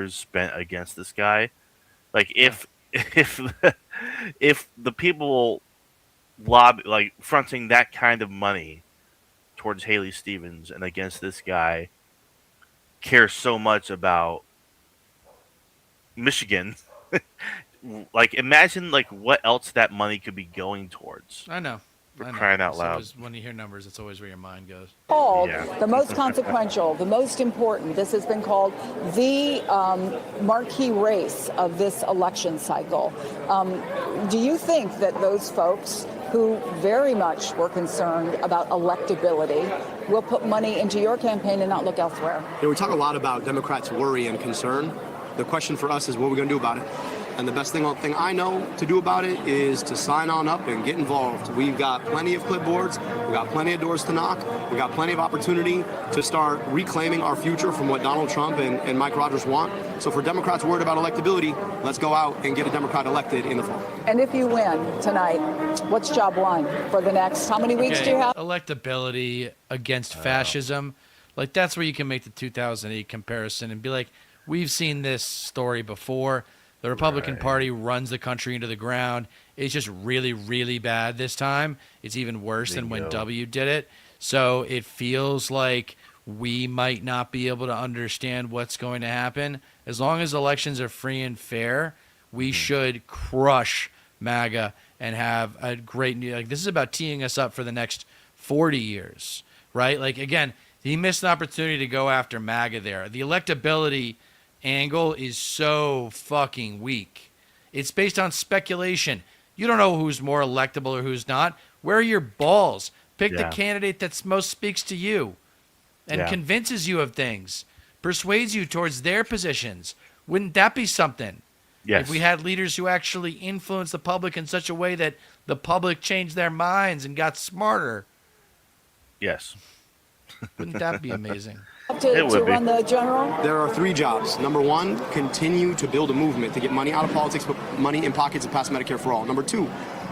spent against this guy. Like if the people fronting that kind of money towards Haley Stevens and against this guy care so much about Michigan, like imagine like what else that money could be going towards. I know. For crying out loud. Always, when you hear numbers, it's always where your mind goes. Called the most consequential, the most important. This has been called the marquee race of this election cycle. Do you think that those folks who very much were concerned about electability will put money into your campaign and not look elsewhere? You know, we talk a lot about Democrats' worry and concern. The question for us is what we're going to do about it. And the best thing I know to do about it is to sign on up and get involved. We've got plenty of clipboards. We've got plenty of doors to knock. We've got plenty of opportunity to start reclaiming our future from what Donald Trump and Mike Rogers want. So for Democrats worried about electability, let's go out and get a Democrat elected in the fall. And if you win tonight, what's job 1 for the next, how many weeks do you have? Electability against fascism. Like, that's where you can make the 2008 comparison and be like, we've seen this story before. The Republican Party runs the country into the ground. It's just really, really bad this time. It's even worse than when W did it. So it feels like we might not be able to understand what's going to happen. As long as elections are free and fair, we should crush MAGA and have a great new. Like, this is about teeing us up for the next 40 years, right? Like, again, he missed an opportunity to go after MAGA there. The electability angle is so fucking weak. It's based on speculation. You don't know who's more electable or who's not. Where are your balls? Pick the candidate that most speaks to you and convinces you of things, persuades you towards their positions. Wouldn't that be something? Yes. If we had leaders who actually influenced the public in such a way that the public changed their minds and got smarter. Yes. Wouldn't that be amazing? To run the general? There are 3 jobs. Number 1, continue to build a movement to get money out of politics, put money in pockets and pass Medicare for all. Number 2,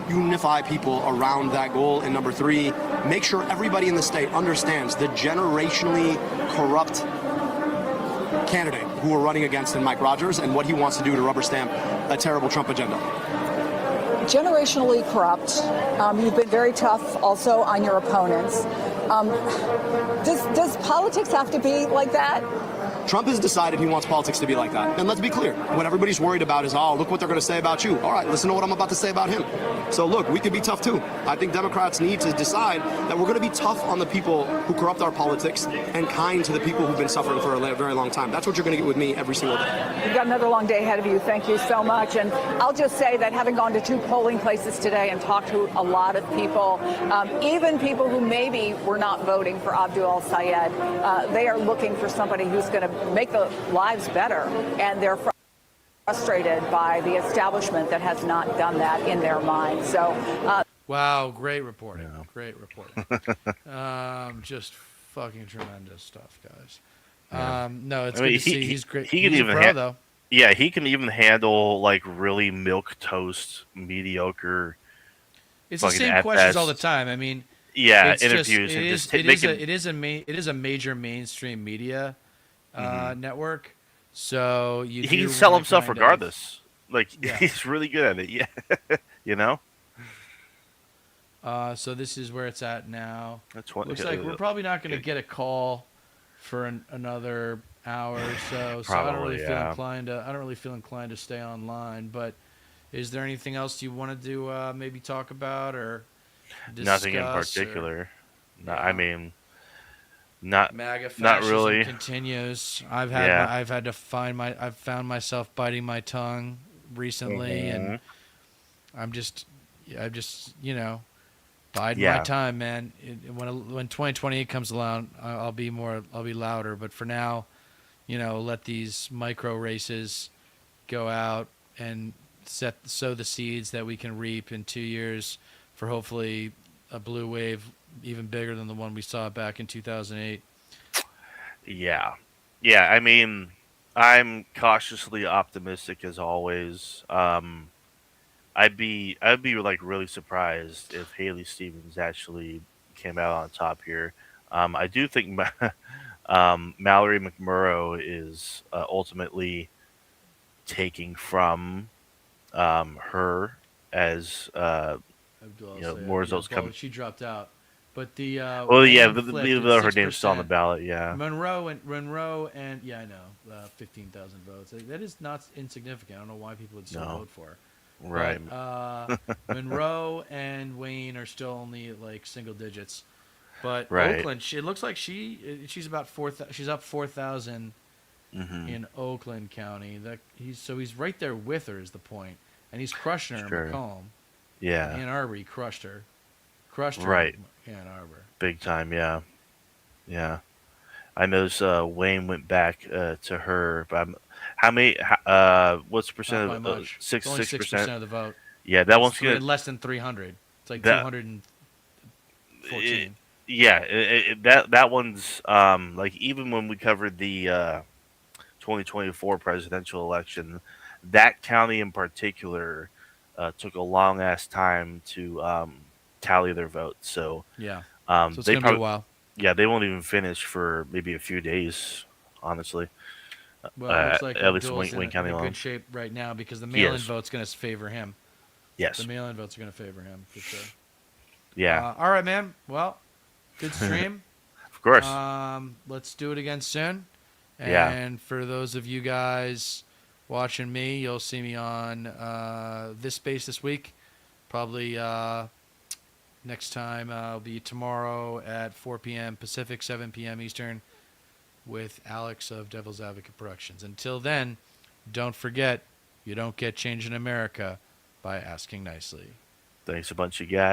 unify people around that goal. And number three, make sure everybody in the state understands the generationally corrupt candidate who we're running against in Mike Rogers and what he wants to do to rubber stamp a terrible Trump agenda. Generationally corrupt. You've been very tough also on your opponents. Does politics have to be like that? Trump has decided he wants politics to be like that. And let's be clear, what everybody's worried about is, oh, look what they're going to say about you. All right, listen to what I'm about to say about him. So look, we could be tough too. I think Democrats need to decide that we're going to be tough on the people who corrupt our politics and kind to the people who've been suffering for a very long time. That's what you're going to get with me every single day. You've got another long day ahead of you. Thank you so much. And I'll just say that having gone to 2 polling places today and talked to a lot of people, even people who maybe were not voting for Abdul al-Sayed, they are looking for somebody who's going to make the lives better, and they're frustrated by the establishment that has not done that in their mind. So, wow, great reporting. Yeah. Great reporting. Just fucking tremendous stuff, guys. No, it's good to see. He's great. He can He's even a pro, though. Yeah, he can even handle like really milquetoast, mediocre. It's the same questions all the time. I mean, yeah, it's interviews just, and it is a major mainstream media network. So he can sell himself regardless. He's really good at it. Yeah, you know. So this is where it's at now. That's what looks like. We're probably not going to get a call for another hour or so. So I don't really feel inclined to. I don't really feel inclined to stay online. But is there anything else you wanted to maybe talk about or discuss? Nothing in particular. No, I mean. MAGA not really. Continues. I've found myself biting my tongue recently, and I'm just biding my time, man. When 2028 comes along, I'll be louder. But for now, let these micro races go out and sow the seeds that we can reap in 2 years for hopefully a blue wave even bigger than the one we saw back in 2008. Yeah. I mean, I'm cautiously optimistic as always. I'd be like really surprised if Haley Stevens actually came out on top here. I do think Mallory McMurrow is ultimately taking from her as more results coming. She dropped out. But the her name's still on the ballot. Yeah, Monroe and I know 15,000 votes. That is not insignificant. I don't know why people would still vote for her. Right. But, Monroe and Wayne are still only like single digits. But Oakland, it looks like she's about 4,000. She's up 4,000 in Oakland County. He's right there with her is the point, and he's crushing her in Macomb. Yeah, Ann Arbor, he crushed her. Right. Ann Arbor. Big time, yeah. I noticed Wayne went back to her, but how many? What's the percent of 6% of the vote? Yeah, that one's good. Less than 300. It's like 214. That one's like even when we covered the 2024 presidential election, that county in particular took a long ass time to tally their votes. So so it's gonna be a while. Yeah, they won't even finish for maybe a few days, honestly. Well, it looks like at least Abdul's Wayne County in alone. Good shape right now because the mail-in vote's going to favor him. Yes, the mail-in votes are going to favor him for sure. Yeah. All right, man. Well, good stream. Of course. Let's do it again soon. And for those of you guys watching me, you'll see me on this space this week. Probably next time will be tomorrow at 4 p.m. Pacific, 7 p.m. Eastern with Alex of Devil's Advocate Productions. Until then, don't forget, you don't get change in America by asking nicely. Thanks a bunch of guys.